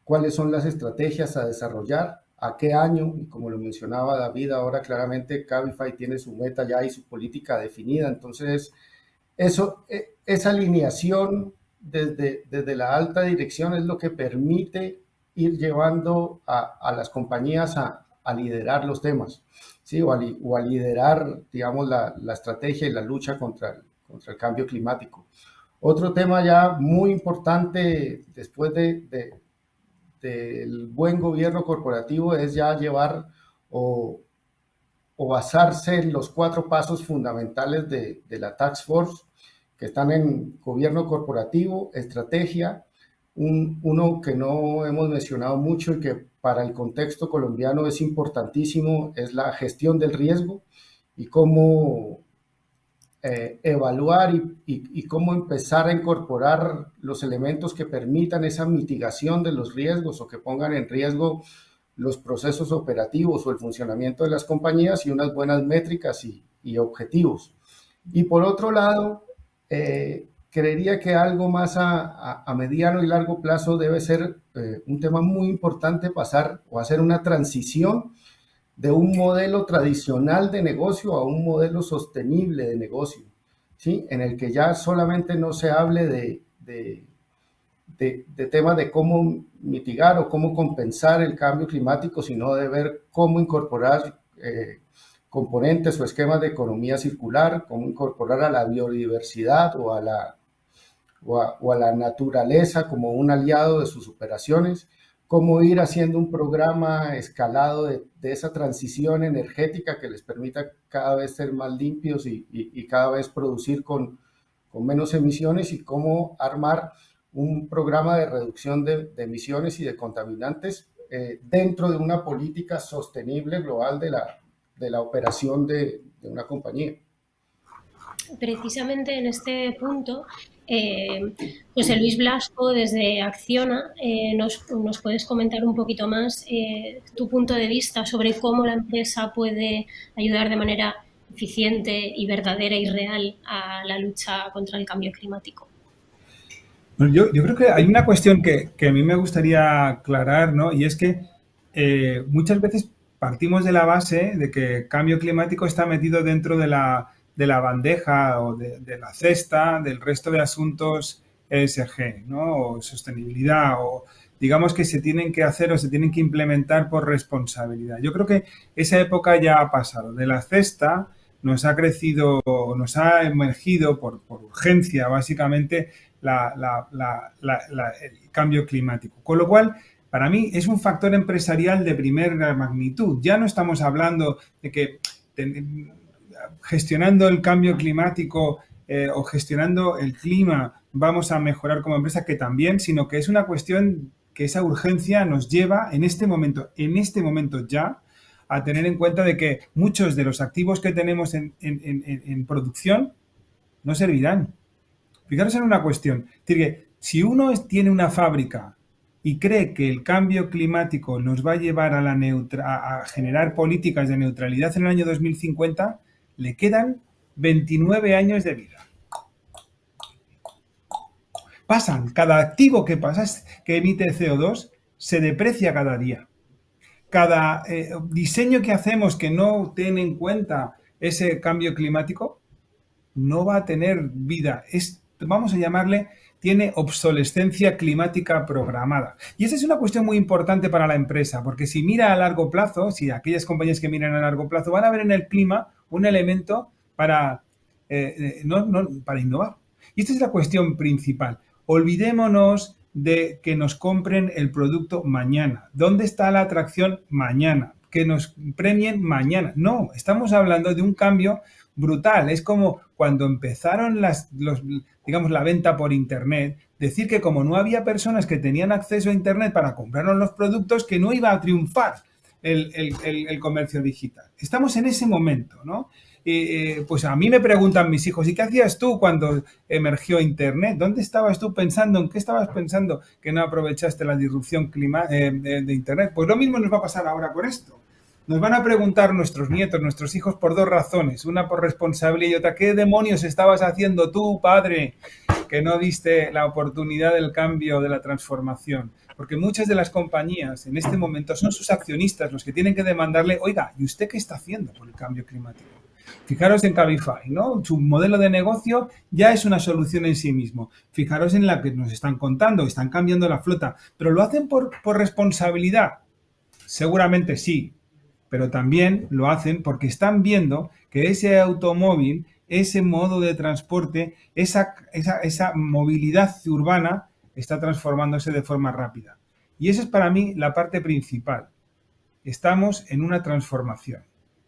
cuáles son las estrategias a desarrollar, a qué año, y como lo mencionaba David, ahora claramente Cabify tiene su meta ya y su política definida, entonces esa alineación desde la alta dirección es lo que permite ir llevando a las compañías a liderar los temas, ¿sí? o a liderar, digamos, la estrategia y la lucha contra el cambio climático. Otro tema ya muy importante después del buen gobierno corporativo es ya llevar o basarse en los 4 pasos fundamentales de la Task Force, que están en gobierno corporativo, estrategia, uno que no hemos mencionado mucho y que para el contexto colombiano es importantísimo, es la gestión del riesgo y cómo evaluar y cómo empezar a incorporar los elementos que permitan esa mitigación de los riesgos o que pongan en riesgo los procesos operativos o el funcionamiento de las compañías, y unas buenas métricas y objetivos. Y por otro lado, creería que algo más a mediano y largo plazo debe ser un tema muy importante, pasar o hacer una transición de un modelo tradicional de negocio a un modelo sostenible de negocio, ¿sí? En el que ya solamente no se hable de temas de cómo mitigar o cómo compensar el cambio climático, sino de ver cómo incorporar componentes o esquemas de economía circular, cómo incorporar a la biodiversidad o a la naturaleza como un aliado de sus operaciones, cómo ir haciendo un programa escalado de esa transición energética que les permita cada vez ser más limpios y cada vez producir con menos emisiones, y cómo armar un programa de reducción de emisiones y de contaminantes dentro de una política sostenible global de la operación de una compañía. Precisamente en este punto, José Luis Blasco, desde Acciona, nos puedes comentar un poquito más tu punto de vista sobre cómo la empresa puede ayudar de manera eficiente y verdadera y real a la lucha contra el cambio climático. Bueno, yo creo que hay una cuestión que a mí me gustaría aclarar, ¿no? Y es que muchas veces partimos de la base de que cambio climático está metido dentro de la bandeja o de la cesta del resto de asuntos ESG, ¿no? O sostenibilidad, o digamos que se tienen que hacer o se tienen que implementar por responsabilidad. Yo creo que esa época ya ha pasado. De la cesta nos ha crecido, nos ha emergido por urgencia, básicamente, el cambio climático. Con lo cual, para mí, es un factor empresarial de primera magnitud. Ya no estamos hablando de que gestionando el cambio climático o gestionando el clima vamos a mejorar como empresa, que también, sino que es una cuestión que esa urgencia nos lleva en este momento ya, a tener en cuenta de que muchos de los activos que tenemos en producción no servirán. Fijaros en una cuestión, es decir, que si uno tiene una fábrica y cree que el cambio climático nos va a llevar a generar políticas de neutralidad en el año 2050, le quedan 29 años de vida. Cada activo que emite CO2 se deprecia cada día. Cada diseño que hacemos que no tiene en cuenta ese cambio climático no va a tener vida. Vamos a llamarle, tiene obsolescencia climática programada. Y esa es una cuestión muy importante para la empresa, porque si mira a largo plazo, si aquellas compañías que miran a largo plazo van a ver en el clima un elemento para innovar. Y esta es la cuestión principal. Olvidémonos de que nos compren el producto mañana? ¿Dónde está la atracción mañana? Que nos premien mañana. No, estamos hablando de un cambio brutal. Es como cuando empezaron digamos, la venta por Internet, decir que como no había personas que tenían acceso a Internet para comprarnos los productos, que no iba a triunfar el comercio digital. Estamos en ese momento, ¿no? Pues a mí me preguntan mis hijos, ¿y qué hacías tú cuando emergió Internet? ¿Dónde estabas tú pensando? ¿En qué estabas pensando que no aprovechaste la disrupción de Internet? Pues lo mismo nos va a pasar ahora con esto. Nos van a preguntar nuestros nietos, nuestros hijos, por dos razones. Una por responsabilidad y otra, ¿qué demonios estabas haciendo tú, padre, que no diste la oportunidad del cambio, de la transformación? Porque muchas de las compañías en este momento son sus accionistas los que tienen que demandarle, oiga, ¿y usted qué está haciendo por el cambio climático? Fijaros en Cabify, ¿no? Su modelo de negocio ya es una solución en sí mismo. Fijaros en la que nos están contando, están cambiando la flota, pero ¿lo hacen por responsabilidad? Seguramente sí, pero también lo hacen porque están viendo que ese automóvil, ese modo de transporte, esa movilidad urbana está transformándose de forma rápida. Y esa es para mí la parte principal. Estamos en una transformación.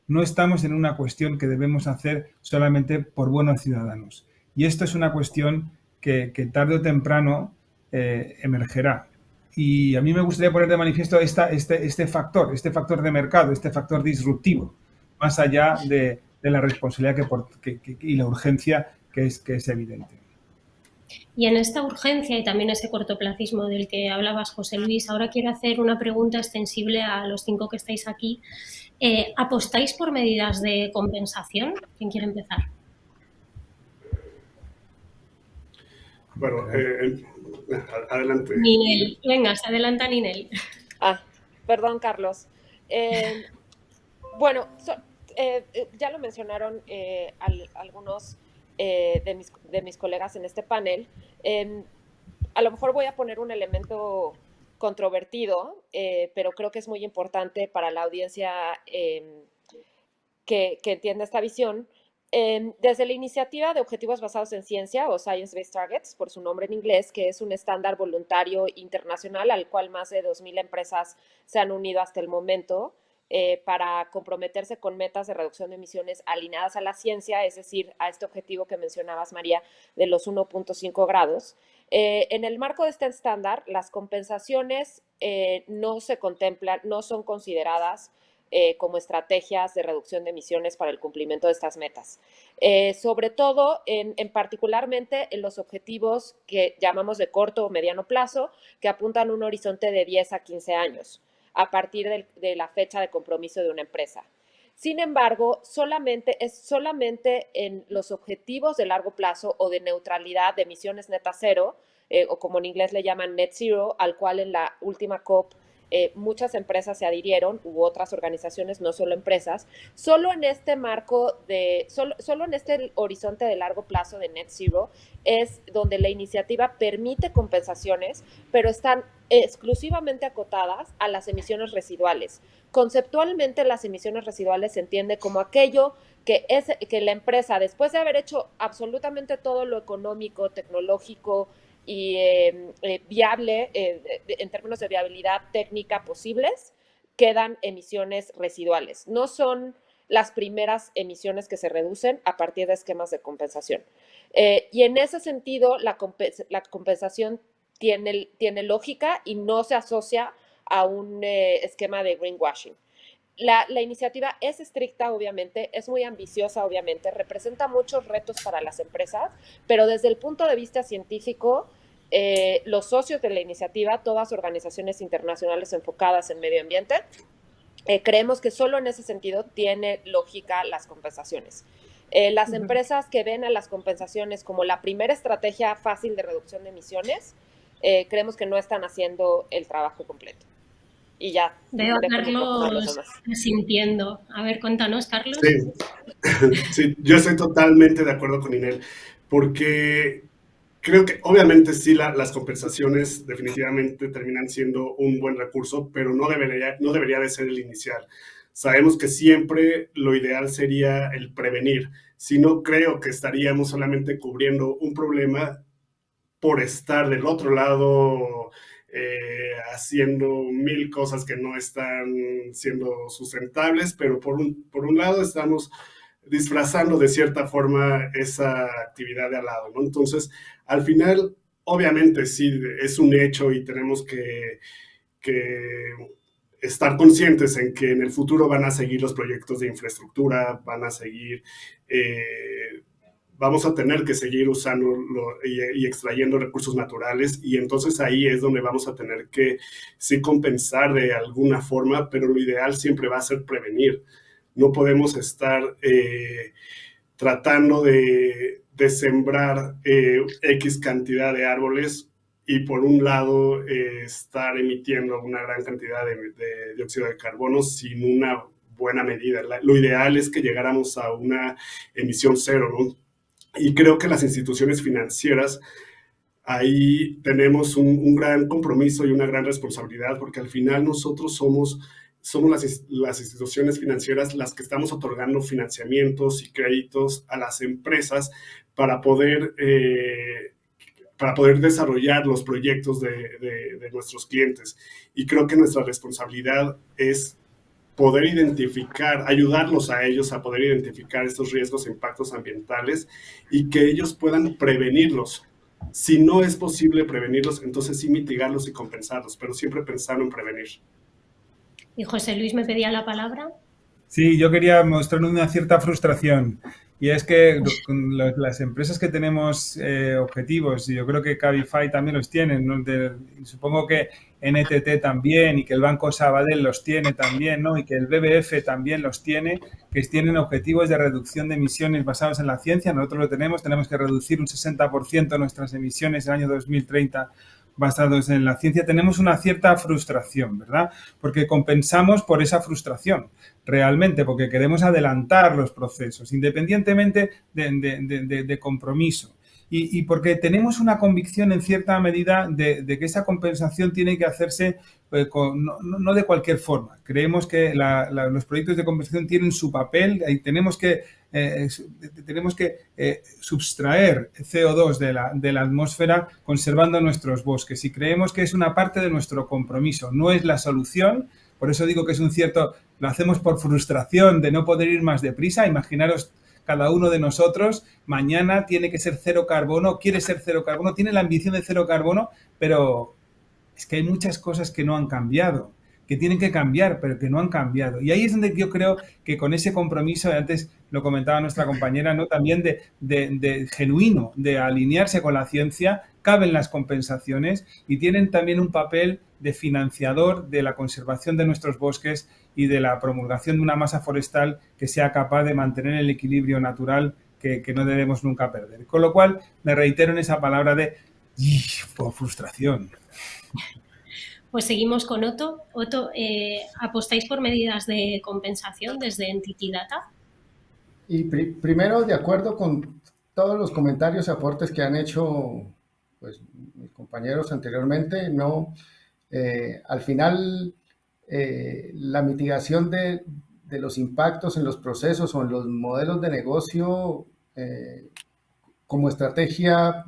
No estamos en una cuestión que debemos hacer solamente por buenos ciudadanos. Y esto es una cuestión que tarde o temprano emergerá. Y a mí me gustaría poner de manifiesto este factor de mercado, este factor disruptivo, más allá de la responsabilidad y la urgencia que es evidente. Y en esta urgencia y también ese cortoplacismo del que hablabas, José Luis, ahora quiero hacer una pregunta extensible a los 5 que estáis aquí. ¿Apostáis por medidas de compensación? ¿Quién quiere empezar? Bueno, adelante. Ninel, venga, se adelanta Ninel. Perdón, Carlos. Bueno, ya lo mencionaron algunos de mis colegas en este panel. A lo mejor voy a poner un elemento controvertido, pero creo que es muy importante para la audiencia que entienda esta visión. Desde la iniciativa de Objetivos Basados en Ciencia, o Science Based Targets, por su nombre en inglés, que es un estándar voluntario internacional al cual más de 2,000 empresas se han unido hasta el momento, para comprometerse con metas de reducción de emisiones alineadas a la ciencia, es decir, a este objetivo que mencionabas, María, de los 1.5 grados. En el marco de este estándar, las compensaciones no se contemplan, no son consideradas como estrategias de reducción de emisiones para el cumplimiento de estas metas. Sobre todo, en particularmente en los objetivos que llamamos de corto o mediano plazo, que apuntan a un horizonte de 10 a 15 años a partir de la fecha de compromiso de una empresa. Sin embargo, es solamente en los objetivos de largo plazo o de neutralidad de emisiones neta cero, o como en inglés le llaman net zero, al cual en la última COP muchas empresas se adhirieron, u otras organizaciones, no solo empresas. Solo en este marco solo en este horizonte de largo plazo de net zero es donde la iniciativa permite compensaciones, pero están exclusivamente acotadas a las emisiones residuales. Conceptualmente, las emisiones residuales se entiende como aquello que la empresa, después de haber hecho absolutamente todo lo económico, tecnológico y viable, en términos de viabilidad técnica posibles, quedan emisiones residuales. No son las primeras emisiones que se reducen a partir de esquemas de compensación. Y en ese sentido, la compensación tiene lógica y no se asocia a un esquema de greenwashing. La iniciativa es estricta, obviamente, es muy ambiciosa, obviamente, representa muchos retos para las empresas, pero desde el punto de vista científico, los socios de la iniciativa, todas organizaciones internacionales enfocadas en medio ambiente, creemos que solo en ese sentido tiene lógica las compensaciones. Las empresas que ven a las compensaciones como la primera estrategia fácil de reducción de emisiones, creemos que no están haciendo el trabajo completo. Y ya. Veo a Carlos sintiendo. A ver, cuéntanos, Carlos. Sí, yo estoy totalmente de acuerdo con Inel, porque creo que obviamente sí las compensaciones definitivamente terminan siendo un buen recurso, pero no debería de ser el inicial. Sabemos que siempre lo ideal sería el prevenir. Si no, creo que estaríamos solamente cubriendo un problema por estar del otro lado haciendo mil cosas que no están siendo sustentables, pero por un lado estamos disfrazando de cierta forma esa actividad de al lado, ¿no? Entonces, al final, obviamente sí, es un hecho y tenemos que estar conscientes en que en el futuro van a seguir los proyectos de infraestructura, van a seguir, vamos a tener que seguir usando y extrayendo recursos naturales, y entonces ahí es donde vamos a tener que sí compensar de alguna forma, pero lo ideal siempre va a ser prevenir. No podemos estar tratando de sembrar X cantidad de árboles y por un lado estar emitiendo una gran cantidad de dióxido de carbono sin una buena medida. Lo ideal es que llegáramos a una emisión cero, ¿no? Y creo que las instituciones financieras, ahí tenemos un gran compromiso y una gran responsabilidad, porque al final nosotros somos las instituciones financieras las que estamos otorgando financiamientos y créditos a las empresas para poder desarrollar los proyectos de nuestros clientes. Y creo que nuestra responsabilidad es poder identificar, ayudarlos a ellos a poder identificar estos riesgos e impactos ambientales y que ellos puedan prevenirlos. Si no es posible prevenirlos, entonces sí mitigarlos y compensarlos, pero siempre pensando en prevenir. Y José Luis me pedía la palabra. Sí, yo quería mostrar una cierta frustración, y es que con las empresas que tenemos objetivos, y yo creo que Cabify también los tiene, ¿no? Supongo que NTT también, y que el Banco Sabadell los tiene también, ¿no? Y que el BBF también los tiene, que tienen objetivos de reducción de emisiones basados en la ciencia. Nosotros lo tenemos que reducir un 60% nuestras emisiones en el año 2030 basados en la ciencia. Tenemos una cierta frustración, ¿verdad? Porque compensamos por esa frustración, realmente, porque queremos adelantar los procesos, independientemente de compromiso. Y porque tenemos una convicción en cierta medida de que esa compensación tiene que hacerse no de cualquier forma. Creemos que los proyectos de compensación tienen su papel y tenemos que subtraer CO2 de la atmósfera conservando nuestros bosques, y creemos que es una parte de nuestro compromiso, no es la solución. Por eso digo que es lo hacemos por frustración de no poder ir más deprisa. Imaginaros, cada uno de nosotros mañana tiene que ser cero carbono, quiere ser cero carbono, tiene la ambición de cero carbono, pero es que hay muchas cosas que no han cambiado, que tienen que cambiar, pero que no han cambiado. Y ahí es donde yo creo que con ese compromiso, antes lo comentaba nuestra compañera, ¿no? También de genuino, de alinearse con la ciencia, caben las compensaciones y tienen también un papel de financiador de la conservación de nuestros bosques y de la promulgación de una masa forestal que sea capaz de mantener el equilibrio natural que no debemos nunca perder. Con lo cual, me reitero en esa palabra de frustración. Pues seguimos con Otto. Otto, ¿apostáis por medidas de compensación desde Entity Data? Y primero, de acuerdo con todos los comentarios y aportes que han hecho pues, mis compañeros anteriormente, no, al final la mitigación de los impactos en los procesos o en los modelos de negocio como estrategia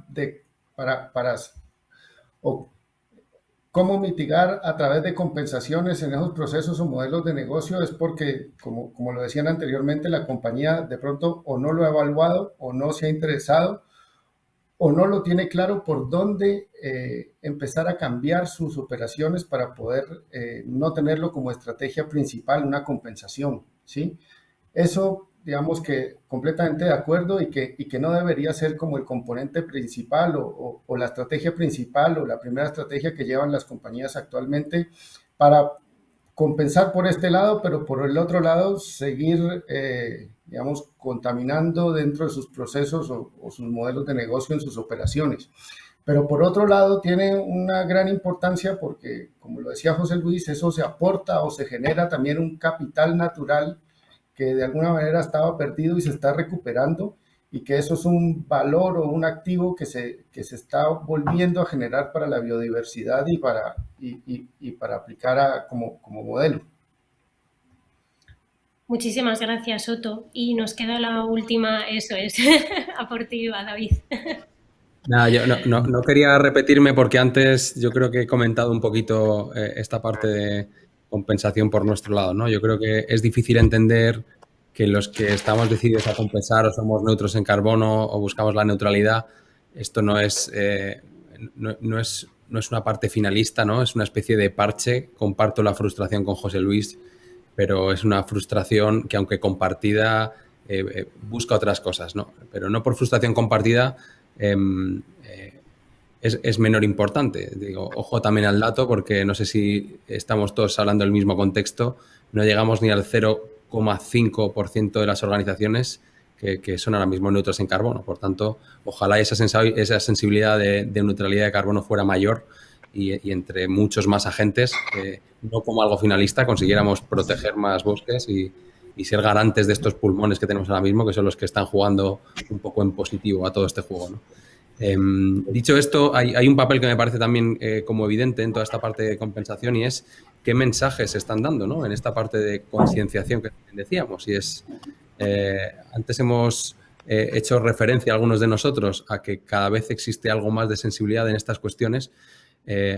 cómo mitigar a través de compensaciones en esos procesos o modelos de negocio es porque, como lo decían anteriormente, la compañía de pronto o no lo ha evaluado o no se ha interesado o no lo tiene claro por dónde empezar a cambiar sus operaciones para poder no tenerlo como estrategia principal, una compensación, ¿sí? Eso, digamos que completamente de acuerdo y que no debería ser como el componente principal o la estrategia principal o la primera estrategia que llevan las compañías actualmente para compensar por este lado, pero por el otro lado seguir, digamos, contaminando dentro de sus procesos o sus modelos de negocio en sus operaciones. Pero por otro lado tiene una gran importancia porque, como lo decía José Luis, eso se aporta o se genera también un capital natural que de alguna manera estaba perdido y se está recuperando, y que eso es un valor o un activo que se está volviendo a generar para la biodiversidad y para aplicar como modelo. Muchísimas gracias, Otto. Y nos queda la última, eso es, a por ti, David. Nada, yo no quería repetirme porque antes yo creo que he comentado un poquito esta parte de compensación por nuestro lado, ¿no? Yo creo que es difícil entender que los que estamos decididos a compensar o somos neutros en carbono o buscamos la neutralidad, esto no es una parte finalista, ¿no? Es una especie de parche. Comparto la frustración con José Luis, pero es una frustración que, aunque compartida, busca otras cosas, ¿no? Pero no por frustración compartida es menor importante. Digo, ojo también al dato, porque no sé si estamos todos hablando del mismo contexto. No llegamos ni al 0,5% de las organizaciones que son ahora mismo neutras en carbono. Por tanto, ojalá esa sensibilidad de neutralidad de carbono fuera mayor y entre muchos más agentes, no como algo finalista, consiguiéramos proteger más bosques y ser garantes de estos pulmones que tenemos ahora mismo, que son los que están jugando un poco en positivo a todo este juego, ¿no? Dicho esto, hay un papel que me parece también como evidente en toda esta parte de compensación, y es qué mensajes se están dando, ¿no? En esta parte de concienciación que decíamos. Y es, antes hemos hecho referencia a algunos de nosotros a que cada vez existe algo más de sensibilidad en estas cuestiones.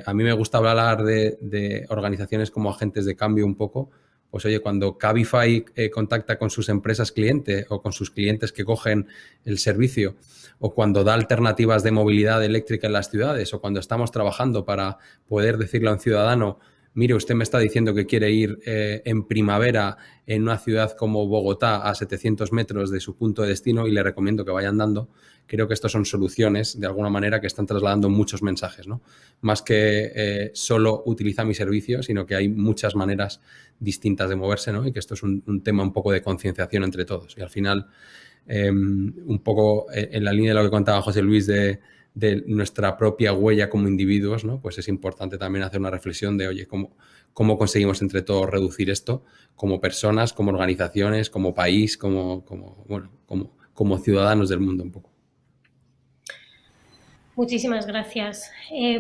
A mí me gusta hablar de organizaciones como agentes de cambio un poco. Pues oye, cuando Cabify contacta con sus empresas clientes o con sus clientes que cogen el servicio, o cuando da alternativas de movilidad eléctrica en las ciudades, o cuando estamos trabajando para poder decirle a un ciudadano, mire, usted me está diciendo que quiere ir en primavera en una ciudad como Bogotá a 700 metros de su punto de destino y le recomiendo que vaya andando. Creo que estas son soluciones, de alguna manera, que están trasladando muchos mensajes, ¿no? Más que solo utiliza mi servicio, sino que hay muchas maneras distintas de moverse, ¿no? Y que esto es un tema un poco de concienciación entre todos. Y al final, un poco en la línea de lo que contaba José Luis de nuestra propia huella como individuos, ¿no? Pues es importante también hacer una reflexión de, oye, ¿cómo conseguimos entre todos reducir esto como personas, como organizaciones, como país, como ciudadanos del mundo un poco? Muchísimas gracias.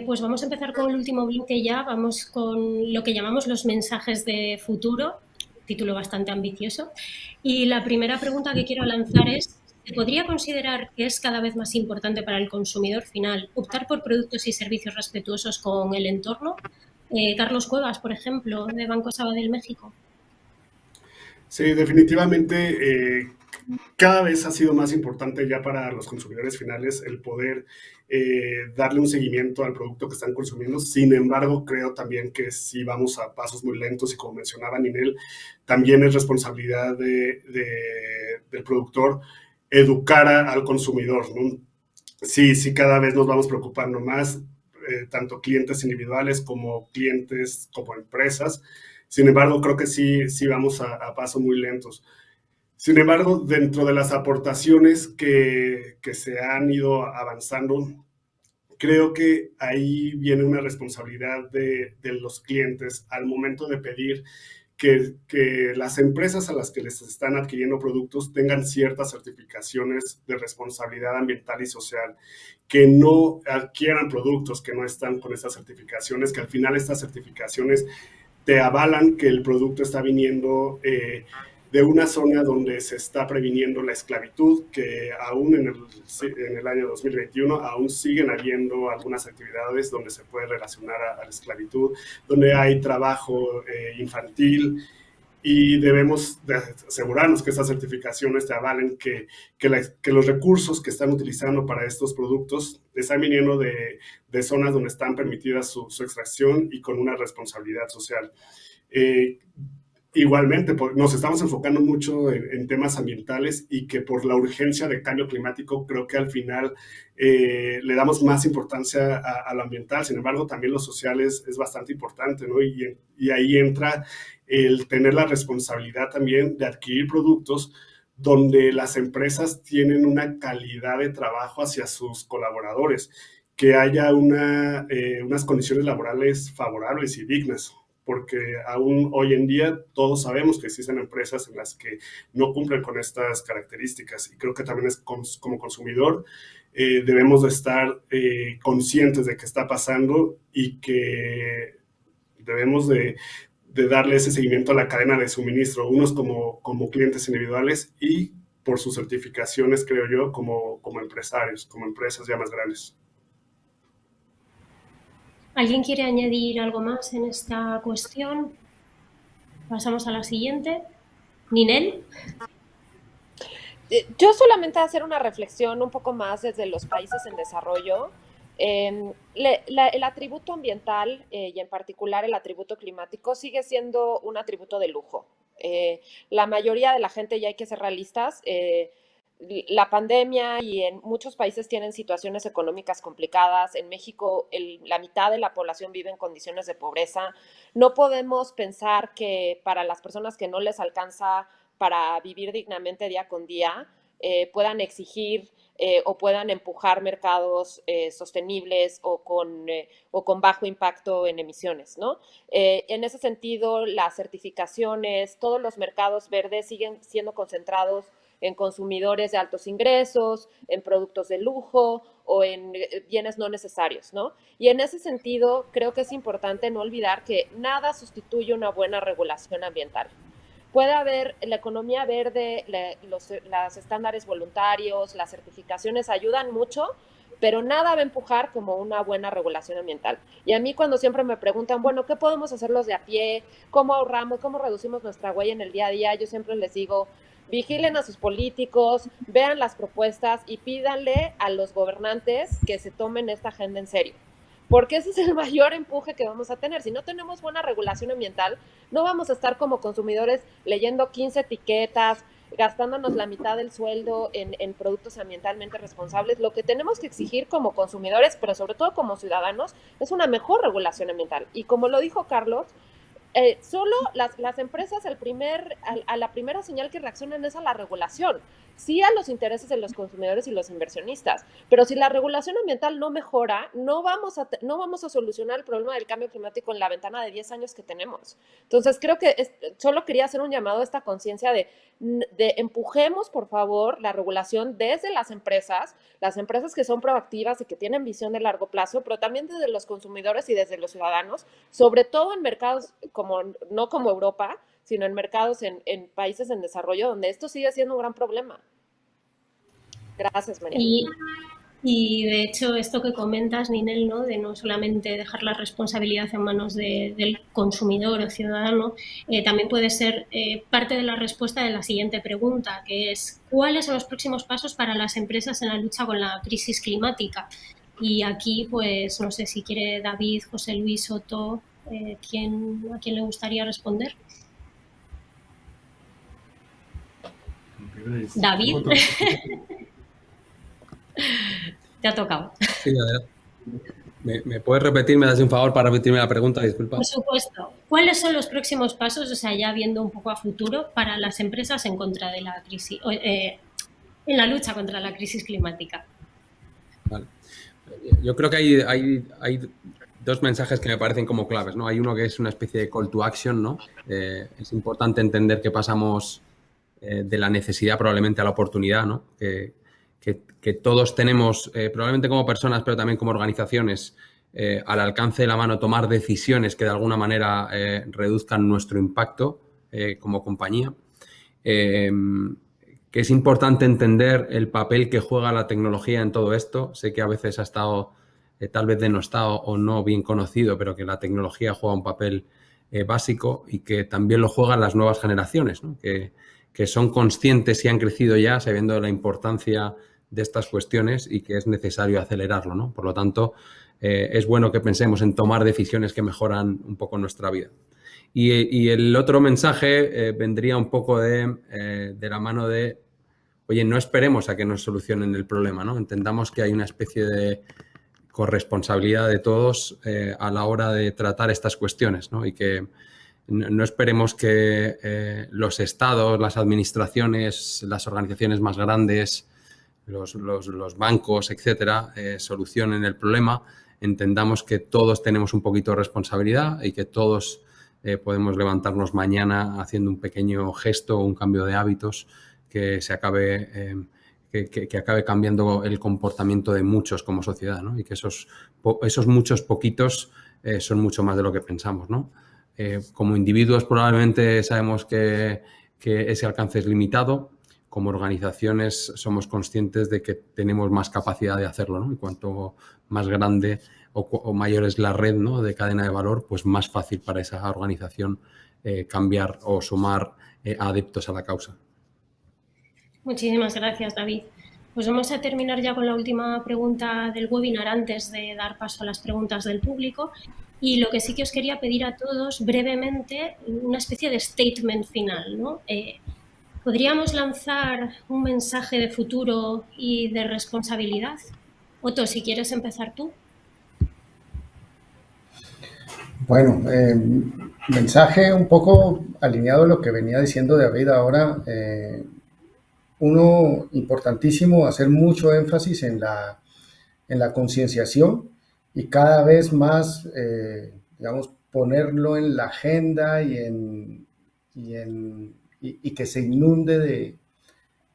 Pues vamos a empezar con el último bloque ya. Vamos con lo que llamamos los mensajes de futuro, título bastante ambicioso. Y la primera pregunta que quiero lanzar es, ¿se podría considerar que es cada vez más importante para el consumidor final optar por productos y servicios respetuosos con el entorno? Carlos Cuevas, por ejemplo, de Banco Sabadell México. Sí, definitivamente cada vez ha sido más importante ya para los consumidores finales el poder darle un seguimiento al producto que están consumiendo. Sin embargo, creo también que si vamos a pasos muy lentos, y como mencionaba Ninel, también es responsabilidad del productor educar al consumidor, ¿no? Sí, cada vez nos vamos preocupando más, tanto clientes individuales como clientes, como empresas. Sin embargo, creo que sí vamos a pasos muy lentos. Sin embargo, dentro de las aportaciones que se han ido avanzando, creo que ahí viene una responsabilidad de los clientes al momento de pedir que las empresas a las que les están adquiriendo productos tengan ciertas certificaciones de responsabilidad ambiental y social, que no adquieran productos que no están con estas certificaciones, que al final estas certificaciones te avalan que el producto está viniendo de una zona donde se está previniendo la esclavitud, que aún en el año 2021 aún siguen habiendo algunas actividades donde se puede relacionar a la esclavitud, donde hay trabajo infantil, y debemos de asegurarnos que estas certificaciones te avalen que los recursos que están utilizando para estos productos están viniendo de zonas donde están permitidas su extracción y con una responsabilidad social. Igualmente, nos estamos enfocando mucho en temas ambientales, y que por la urgencia del cambio climático creo que al final le damos más importancia a lo ambiental. Sin embargo, también lo social es bastante importante, ¿no? Y ahí entra el tener la responsabilidad también de adquirir productos donde las empresas tienen una calidad de trabajo hacia sus colaboradores, que haya unas condiciones laborales favorables y dignas, porque aún hoy en día todos sabemos que existen empresas en las que no cumplen con estas características, y creo que también como consumidor debemos de estar conscientes de qué está pasando, y que debemos de darle ese seguimiento a la cadena de suministro, unos como clientes individuales y por sus certificaciones, creo yo, como empresarios, como empresas ya más grandes. ¿Alguien quiere añadir algo más en esta cuestión? Pasamos a la siguiente. Ninel. Yo solamente hacer una reflexión un poco más desde los países en desarrollo. El atributo ambiental y en particular el atributo climático sigue siendo un atributo de lujo. La mayoría de la gente, ya hay que ser realistas, la pandemia y en muchos países tienen situaciones económicas complicadas. En México la mitad de la población vive en condiciones de pobreza. No podemos pensar que para las personas que no les alcanza para vivir dignamente día con día, puedan exigir o puedan empujar mercados sostenibles o con bajo impacto en emisiones, ¿no? En ese sentido, las certificaciones, todos los mercados verdes siguen siendo concentrados en consumidores de altos ingresos, en productos de lujo o en bienes no necesarios, ¿no? Y en ese sentido, creo que es importante no olvidar que nada sustituye una buena regulación ambiental. Puede haber la economía verde, los estándares voluntarios, las certificaciones ayudan mucho, pero nada va a empujar como una buena regulación ambiental. Y a mí cuando siempre me preguntan, bueno, ¿qué podemos hacer los de a pie? ¿Cómo ahorramos? ¿Cómo reducimos nuestra huella en el día a día? Yo siempre les digo, vigilen a sus políticos, vean las propuestas y pídanle a los gobernantes que se tomen esta agenda en serio. Porque ese es el mayor empuje que vamos a tener. Si no tenemos buena regulación ambiental, no vamos a estar como consumidores leyendo 15 etiquetas, gastándonos la mitad del sueldo en productos ambientalmente responsables. Lo que tenemos que exigir como consumidores, pero sobre todo como ciudadanos, es una mejor regulación ambiental. Y como lo dijo Carlos, solo las empresas a la primera señal que reaccionan es a la regulación, sí a los intereses de los consumidores y los inversionistas, pero si la regulación ambiental no mejora, no vamos a solucionar el problema del cambio climático en la ventana de 10 años que tenemos. Entonces creo que solo quería hacer un llamado a esta conciencia de empujemos por favor la regulación desde las empresas que son proactivas y que tienen visión de largo plazo, pero también desde los consumidores y desde los ciudadanos, sobre todo en mercados no como Europa, sino en mercados en países en desarrollo donde esto sigue siendo un gran problema. Gracias, María. Y de hecho, esto que comentas, Ninel, ¿no? De no solamente dejar la responsabilidad en manos del consumidor o ciudadano, también puede ser parte de la respuesta de la siguiente pregunta, que es ¿cuáles son los próximos pasos para las empresas en la lucha con la crisis climática? Y aquí, pues, no sé si quiere David, José Luis, Soto, ¿a quién le gustaría responder? David. Te ha tocado. Sí, ¿Me puedes repetir? ¿Me das un favor para repetirme la pregunta? Disculpa. Por supuesto. ¿Cuáles son los próximos pasos, o sea, ya viendo un poco a futuro, para las empresas en contra de la crisis, en la lucha contra la crisis climática? Vale. Yo creo que hay dos mensajes que me parecen como claves, ¿no? Hay uno que es una especie de call to action, ¿no? Es importante entender que pasamos de la necesidad probablemente a la oportunidad, ¿no? Que todos tenemos, probablemente como personas, pero también como organizaciones, al alcance de la mano tomar decisiones que de alguna manera reduzcan nuestro impacto como compañía. Que es importante entender el papel que juega la tecnología en todo esto. Sé que a veces ha estado tal vez denostado o no bien conocido, pero que la tecnología juega un papel básico y que también lo juegan las nuevas generaciones, ¿no? Que son conscientes y han crecido ya sabiendo la importancia de estas cuestiones y que es necesario acelerarlo, ¿no? Por lo tanto, es bueno que pensemos en tomar decisiones que mejoran un poco nuestra vida. Y el otro mensaje vendría un poco de la mano de, oye, no esperemos a que nos solucionen el problema, ¿no? Entendamos que hay una especie de corresponsabilidad de todos a la hora de tratar estas cuestiones, ¿no? Y que no esperemos que los estados, las administraciones, las organizaciones más grandes, los bancos, etcétera, solucionen el problema. Entendamos que todos tenemos un poquito de responsabilidad y que todos podemos levantarnos mañana haciendo un pequeño gesto o un cambio de hábitos que acabe cambiando el comportamiento de muchos como sociedad, ¿no? Y que esos muchos poquitos son mucho más de lo que pensamos, ¿no? Como individuos probablemente sabemos que ese alcance es limitado. como organizaciones somos conscientes de que tenemos más capacidad de hacerlo, ¿no? Y cuanto más grande o mayor es la red, ¿no?, de cadena de valor, pues más fácil para esa organización cambiar o sumar adeptos a la causa. Muchísimas gracias, David. Pues vamos a terminar ya con la última pregunta del webinar antes de dar paso a las preguntas del público. Y lo que sí que os quería pedir a todos brevemente, una especie de statement final, ¿no? ¿Podríamos lanzar un mensaje de futuro y de responsabilidad? Otto, si quieres empezar tú. Bueno, mensaje un poco alineado a lo que venía diciendo David ahora. Uno, importantísimo, hacer mucho énfasis en la concienciación y cada vez más, digamos, ponerlo en la agenda y que se inunde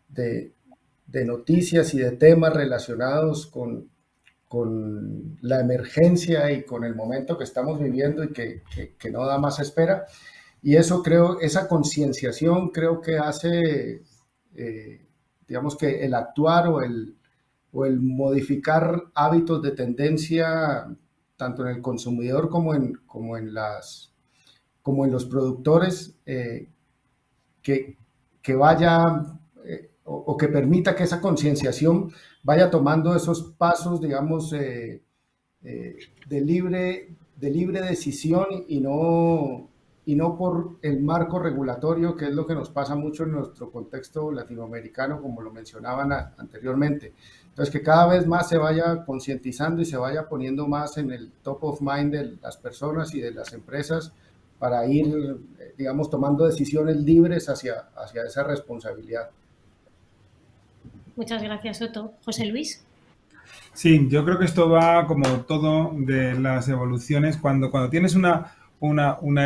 de noticias y de temas relacionados con la emergencia y con el momento que estamos viviendo y que no da más espera. Y eso creo, esa concienciación creo que hace, digamos que el actuar o el modificar hábitos de tendencia, tanto en el consumidor como en los productores, que vaya o que permita que esa concienciación vaya tomando esos pasos, digamos, de libre decisión y no por el marco regulatorio, que es lo que nos pasa mucho en nuestro contexto latinoamericano, como lo mencionaban anteriormente. Entonces, que cada vez más se vaya concientizando y se vaya poniendo más en el top of mind de las personas y de las empresas para ir, digamos, tomando decisiones libres hacia esa responsabilidad. Muchas gracias, Otto. José Luis. Sí, yo creo que esto va como todo de las evoluciones. Cuando tienes una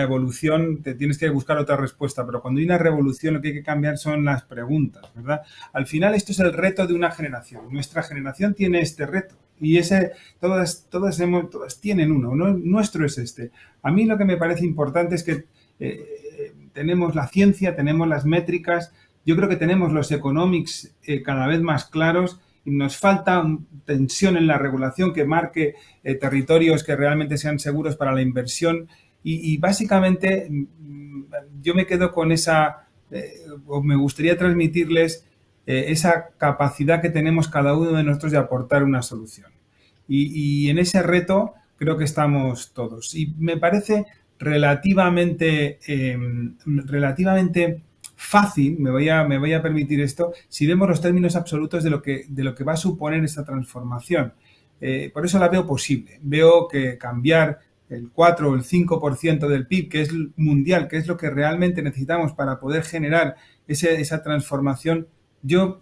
evolución, te tienes que buscar otra respuesta, pero cuando hay una revolución lo que hay que cambiar son las preguntas, ¿verdad? Al final esto es el reto de una generación. Nuestra generación tiene este reto y todas tienen uno. Nuestro es este. A mí lo que me parece importante es que tenemos la ciencia, tenemos las métricas, yo creo que tenemos los economics cada vez más claros y nos falta tensión en la regulación que marque territorios que realmente sean seguros para la inversión y básicamente yo me quedo con o me gustaría transmitirles esa capacidad que tenemos cada uno de nosotros de aportar una solución. Y en ese reto creo que estamos todos. Y me parece relativamente fácil, me voy a permitir esto, si vemos los términos absolutos de lo que va a suponer esta transformación. Por eso la veo posible. Veo que cambiar el 4 o el 5% del PIB, que es mundial, que es lo que realmente necesitamos para poder generar esa transformación, yo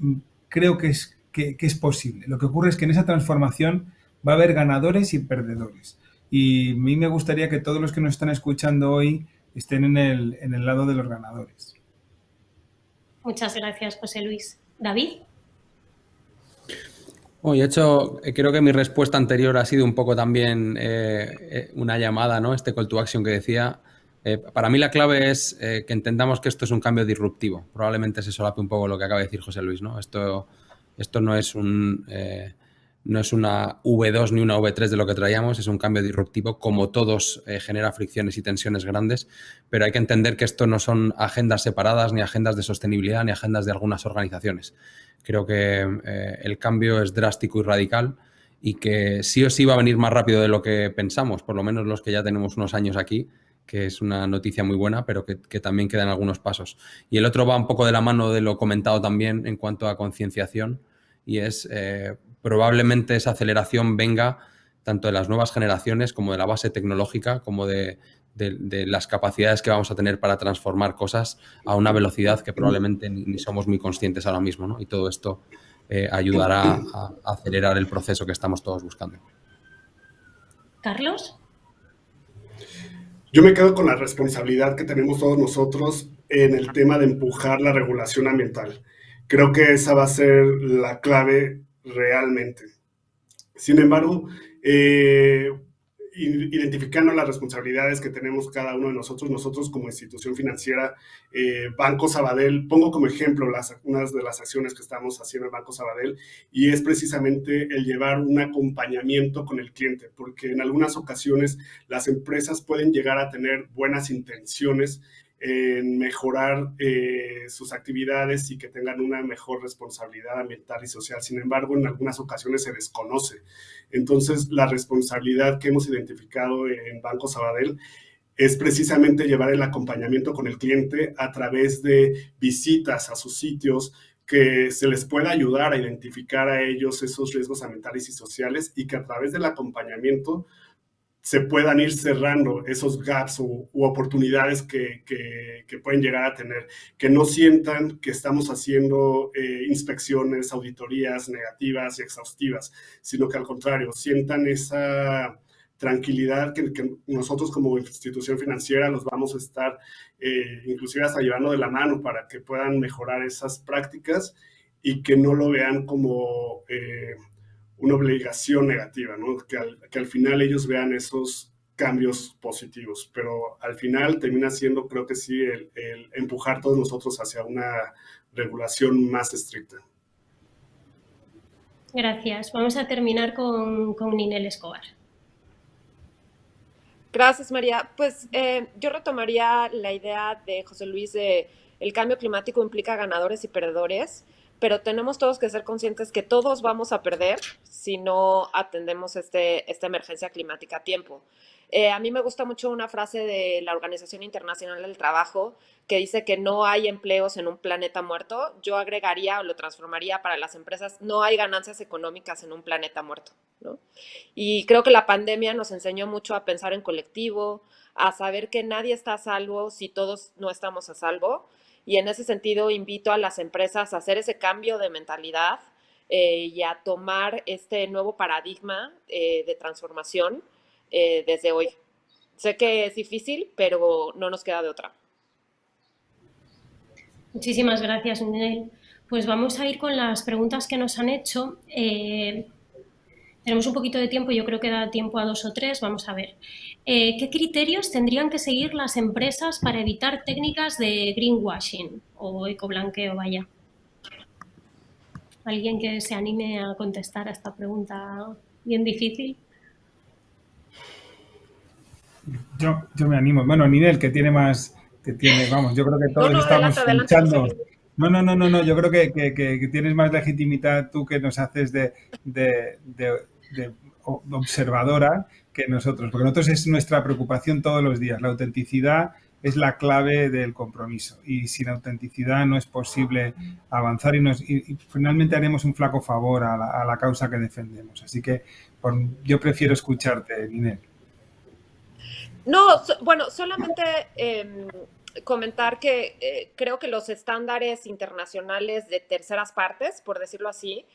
creo que es posible. Lo que ocurre es que en esa transformación va a haber ganadores y perdedores. Y a mí me gustaría que todos los que nos están escuchando hoy estén en el lado de los ganadores. Muchas gracias, José Luis. ¿David? De hecho, creo que mi respuesta anterior ha sido un poco también una llamada, ¿no? Este call to action que decía. Para mí la clave es que entendamos que esto es un cambio disruptivo. Probablemente se solape un poco lo que acaba de decir José Luis, ¿no? Esto no es no es una V2 ni una V3 de lo que traíamos, es un cambio disruptivo. Como todos, genera fricciones y tensiones grandes, pero hay que entender que esto no son agendas separadas, ni agendas de sostenibilidad, ni agendas de algunas organizaciones. Creo que el cambio es drástico y radical y que sí o sí va a venir más rápido de lo que pensamos, por lo menos los que ya tenemos unos años aquí, que es una noticia muy buena, pero que también quedan algunos pasos. Y el otro va un poco de la mano de lo comentado también en cuanto a concienciación, y es probablemente esa aceleración venga tanto de las nuevas generaciones como de la base tecnológica, como de las capacidades que vamos a tener para transformar cosas a una velocidad que probablemente ni somos muy conscientes ahora mismo, ¿no? Y todo esto ayudará a acelerar el proceso que estamos todos buscando. ¿Carlos? Yo me quedo con la responsabilidad que tenemos todos nosotros en el tema de empujar la regulación ambiental. Creo que esa va a ser la clave realmente. Sin embargo, identificando las responsabilidades que tenemos cada uno de nosotros como institución financiera. Banco Sabadell, pongo como ejemplo unas de las acciones que estamos haciendo en Banco Sabadell, y es precisamente el llevar un acompañamiento con el cliente, porque en algunas ocasiones las empresas pueden llegar a tener buenas intenciones en mejorar sus actividades y que tengan una mejor responsabilidad ambiental y social. Sin embargo, en algunas ocasiones se desconoce. Entonces, la responsabilidad que hemos identificado en Banco Sabadell es precisamente llevar el acompañamiento con el cliente a través de visitas a sus sitios, que se les pueda ayudar a identificar a ellos esos riesgos ambientales y sociales, y que a través del acompañamiento se puedan ir cerrando esos gaps u oportunidades que pueden llegar a tener, que no sientan que estamos haciendo inspecciones, auditorías negativas y exhaustivas, sino que al contrario, sientan esa tranquilidad que nosotros como institución financiera los vamos a estar inclusive hasta llevando de la mano para que puedan mejorar esas prácticas y que no lo vean como una obligación negativa, ¿no? Que al final ellos vean esos cambios positivos, pero al final termina siendo, creo que sí, el empujar todos nosotros hacia una regulación más estricta. Gracias. Vamos a terminar con Ninel Escobar. Gracias, María. Pues yo retomaría la idea de José Luis de el cambio climático implica ganadores y perdedores, pero tenemos todos que ser conscientes que todos vamos a perder si no atendemos esta emergencia climática a tiempo. A mí me gusta mucho una frase de la Organización Internacional del Trabajo que dice que no hay empleos en un planeta muerto. Yo agregaría o lo transformaría para las empresas, no hay ganancias económicas en un planeta muerto, ¿no? Y creo que la pandemia nos enseñó mucho a pensar en colectivo, a saber que nadie está a salvo si todos no estamos a salvo. Y en ese sentido invito a las empresas a hacer ese cambio de mentalidad y a tomar este nuevo paradigma de transformación desde hoy. Sé que es difícil, pero no nos queda de otra. Muchísimas gracias, Ninel. Pues vamos a ir con las preguntas que nos han hecho. Tenemos un poquito de tiempo, yo creo que da tiempo a 2 o 3. Vamos a ver. ¿Qué criterios tendrían que seguir las empresas para evitar técnicas de greenwashing o ecoblanqueo, vaya? ¿Alguien que se anime a contestar a esta pregunta bien difícil? Yo me animo. Bueno, Ninel, que tiene más, vamos, yo creo que todos estamos escuchando. No, yo creo que tienes más legitimidad tú, que nos haces de observadora, que nosotros, porque nosotros es nuestra preocupación todos los días. La autenticidad es la clave del compromiso, y sin autenticidad no es posible avanzar, y finalmente haremos un flaco favor a la causa que defendemos. Así que yo prefiero escucharte, Ninel. No, bueno, solamente comentar que creo que los estándares internacionales de terceras partes, por decirlo así,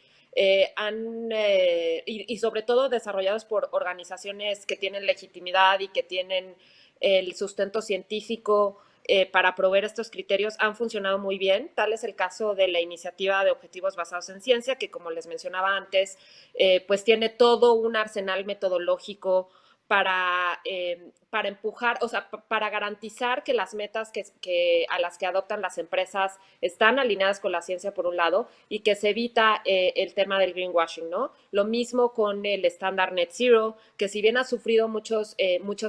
y sobre todo desarrollados por organizaciones que tienen legitimidad y que tienen el sustento científico para proveer estos criterios, han funcionado muy bien. Tal es el caso de la iniciativa de objetivos basados en ciencia, que, como les mencionaba antes, pues tiene todo un arsenal metodológico para empujar, o sea, para garantizar que las metas a las que adoptan las empresas están alineadas con la ciencia, por un lado, y que se evita el tema del greenwashing, ¿no? Lo mismo con el estándar Net Zero, que si bien ha sufrido muchas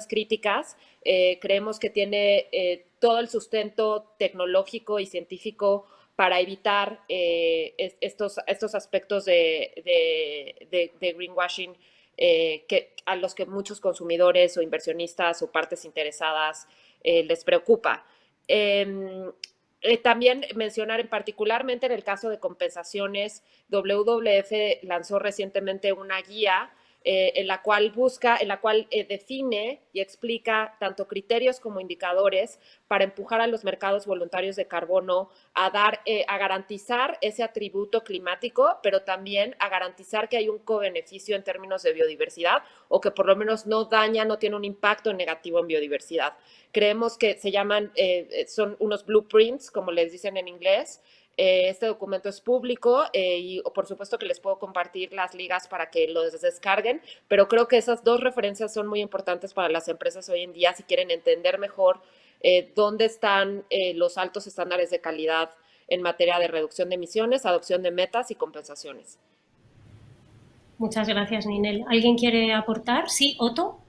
críticas, creemos que tiene todo el sustento tecnológico y científico para evitar estos aspectos de greenwashing a los que muchos consumidores o inversionistas o partes interesadas les preocupa. También mencionar particularmente en el caso de compensaciones, WWF lanzó recientemente una guía en la cual define y explica tanto criterios como indicadores para empujar a los mercados voluntarios de carbono a garantizar ese atributo climático, pero también a garantizar que hay un cobeneficio en términos de biodiversidad, o que por lo menos no tiene un impacto negativo en biodiversidad. Creemos que son unos blueprints, como les dicen en inglés, Este documento es público y por supuesto que les puedo compartir las ligas para que los descarguen, pero creo que esas dos referencias son muy importantes para las empresas hoy en día si quieren entender mejor dónde están los altos estándares de calidad en materia de reducción de emisiones, adopción de metas y compensaciones. Muchas gracias, Ninel. ¿Alguien quiere aportar? Sí, Otto.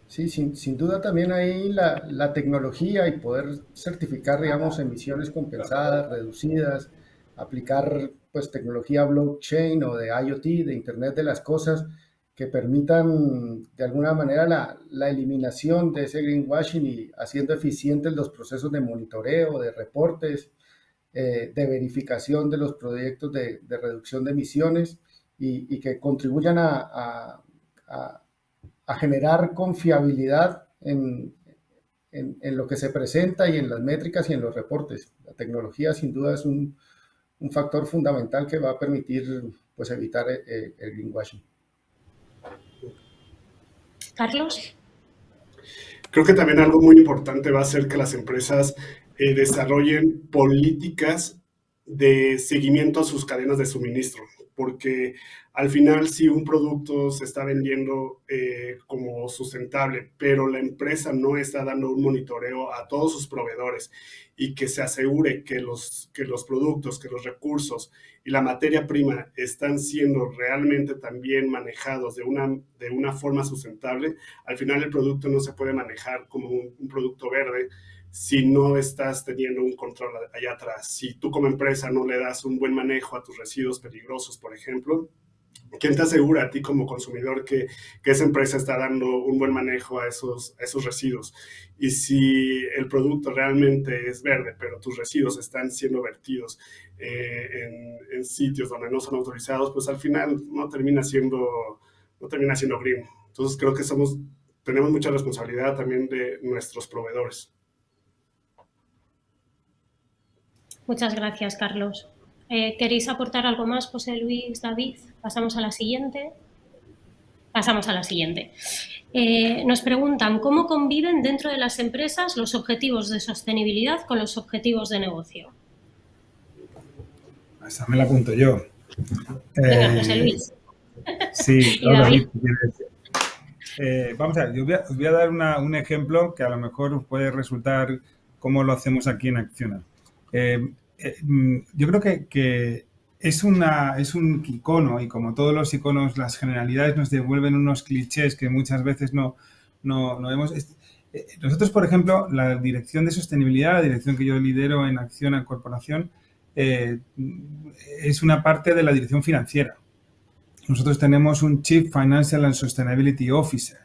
Sí, sin duda también ahí la tecnología y poder certificar, digamos, emisiones compensadas, reducidas, aplicar pues tecnología blockchain o de IoT, de Internet de las Cosas, que permitan de alguna manera la eliminación de ese greenwashing y haciendo eficientes los procesos de monitoreo, de reportes, de verificación de los proyectos de reducción de emisiones y que contribuyan a generar confiabilidad en lo que se presenta y en las métricas y en los reportes. La tecnología sin duda es un factor fundamental que va a permitir pues, evitar el greenwashing. Carlos. Creo que también algo muy importante va a ser que las empresas desarrollen políticas de seguimiento a sus cadenas de suministro, porque al final si un producto se está vendiendo como sustentable, pero la empresa no está dando un monitoreo a todos sus proveedores y que se asegure que los productos, que los recursos y la materia prima están siendo realmente también manejados de una forma sustentable, al final el producto no se puede manejar como un producto verde si no estás teniendo un control allá atrás. Si tú como empresa no le das un buen manejo a tus residuos peligrosos, por ejemplo, ¿quién te asegura a ti como consumidor que esa empresa está dando un buen manejo a esos residuos? Y si el producto realmente es verde, pero tus residuos están siendo vertidos en sitios donde no son autorizados, pues al final no termina siendo green. Entonces creo que tenemos mucha responsabilidad también de nuestros proveedores. Muchas gracias, Carlos. ¿Queréis aportar algo más, José Luis, David? Pasamos a la siguiente. Pasamos a la siguiente. Nos preguntan, ¿cómo conviven dentro de las empresas los objetivos de sostenibilidad con los objetivos de negocio? Esa me la apunto yo. Venga, José Luis. Sí, David. Vamos a ver, os voy a dar un ejemplo que a lo mejor os puede resultar cómo lo hacemos aquí en Acciona. Yo creo que es un icono y como todos los iconos, las generalidades nos devuelven unos clichés que muchas veces no vemos. Nosotros, por ejemplo, la dirección de sostenibilidad, la dirección que yo lidero en Acciona Corporación, es una parte de la dirección financiera. Nosotros tenemos un Chief Financial and Sustainability Officer.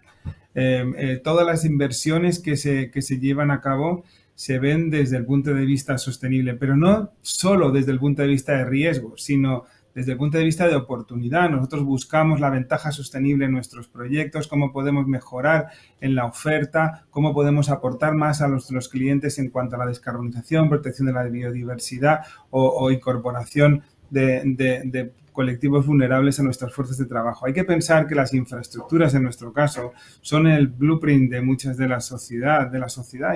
Todas las inversiones que se llevan a cabo se ven desde el punto de vista sostenible, pero no solo desde el punto de vista de riesgo, sino desde el punto de vista de oportunidad. Nosotros buscamos la ventaja sostenible en nuestros proyectos, cómo podemos mejorar en la oferta, cómo podemos aportar más a nuestros clientes en cuanto a la descarbonización, protección de la biodiversidad o incorporación de colectivos vulnerables a nuestras fuerzas de trabajo. Hay que pensar que las infraestructuras, en nuestro caso, son el blueprint de muchas de la sociedad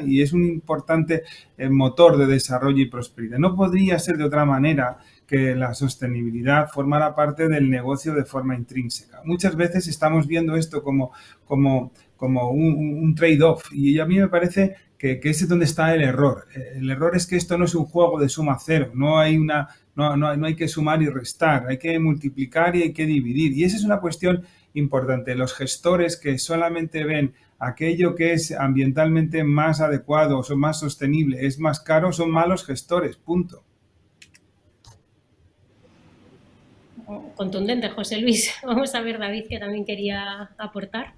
y es un importante motor de desarrollo y prosperidad. No podría ser de otra manera que la sostenibilidad formara parte del negocio de forma intrínseca. Muchas veces estamos viendo esto como un trade-off y a mí me parece que ese es donde está el error. El error es que esto no es un juego de suma cero, no hay que sumar y restar, hay que multiplicar y hay que dividir. Y esa es una cuestión importante. Los gestores que solamente ven aquello que es ambientalmente más adecuado o más sostenible, es más caro, son malos gestores, punto. Contundente, José Luis. Vamos a ver, David, que también quería aportar.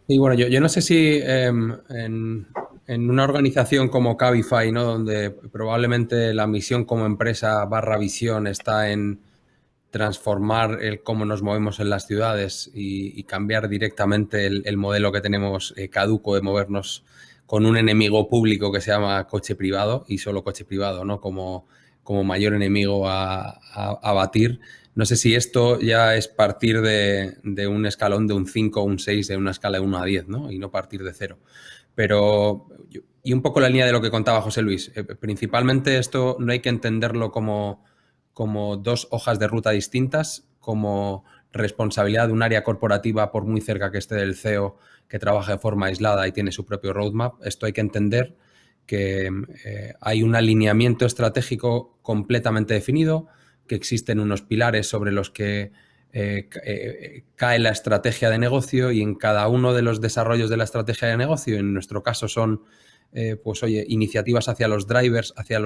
Y bueno, yo no sé si en una organización como Cabify, ¿no? Donde probablemente la misión como empresa / visión está en transformar cómo nos movemos en las ciudades y cambiar directamente el modelo que tenemos caduco de movernos con un enemigo público que se llama coche privado y solo coche privado, ¿no? Como mayor enemigo a batir. No sé si esto ya es partir de un escalón de un 5 o un 6 de una escala de 1 a 10, ¿no? Y no partir de 0. Pero Y un poco la línea de lo que contaba José Luis. Principalmente esto no hay que entenderlo como dos hojas de ruta distintas, como responsabilidad de un área corporativa por muy cerca que esté del CEO, que trabaja de forma aislada y tiene su propio roadmap. Esto hay que entender que hay un alineamiento estratégico completamente definido, que existen unos pilares sobre los que cae la estrategia de negocio, y en cada uno de los desarrollos de la estrategia de negocio, en nuestro caso son iniciativas hacia los drivers, hacia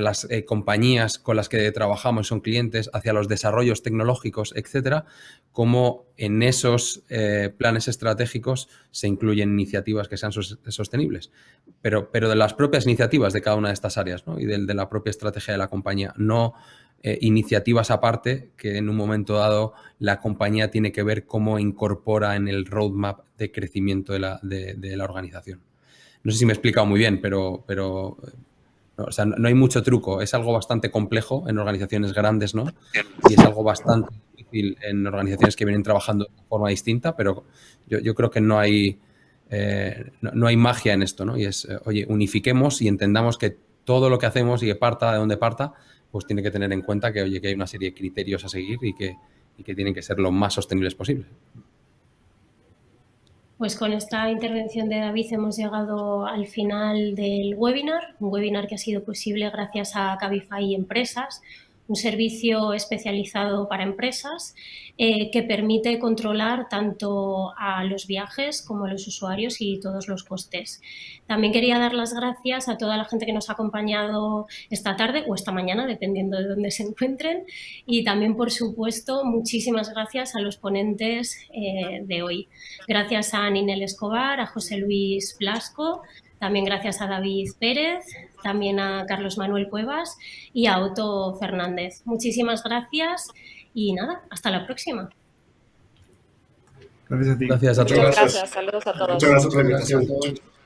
las compañías con las que trabajamos, son clientes, hacia los desarrollos tecnológicos, etcétera, como en esos planes estratégicos se incluyen iniciativas que sean sostenibles. Pero de las propias iniciativas de cada una de estas áreas, ¿no? Y de la propia estrategia de la compañía, no iniciativas aparte que en un momento dado la compañía tiene que ver cómo incorpora en el roadmap de crecimiento de la organización. No sé si me he explicado muy bien, pero o sea, no hay mucho truco. Es algo bastante complejo en organizaciones grandes, ¿no? Y es algo bastante difícil en organizaciones que vienen trabajando de forma distinta, pero yo creo que no hay magia en esto, ¿no? Y es, oye, unifiquemos y entendamos que todo lo que hacemos y que parta de donde parta, pues tiene que tener en cuenta que, oye, que hay una serie de criterios a seguir y que tienen que ser lo más sostenibles posible. Pues con esta intervención de David hemos llegado al final del webinar, un webinar que ha sido posible gracias a Cabify Empresas, un servicio especializado para empresas que permite controlar tanto a los viajes como a los usuarios y todos los costes. También quería dar las gracias a toda la gente que nos ha acompañado esta tarde o esta mañana, dependiendo de dónde se encuentren, y también, por supuesto, muchísimas gracias a los ponentes de hoy. Gracias a Ninel Escobar, a José Luis Blasco, también gracias a David Pérez, también a Carlos Manuel Cuevas y a Otto Fernández. Muchísimas gracias y nada, hasta la próxima. Gracias a ti. Gracias a todos. Muchas gracias. Saludos a todos. Muchas gracias por la Gracias a invitación. todos.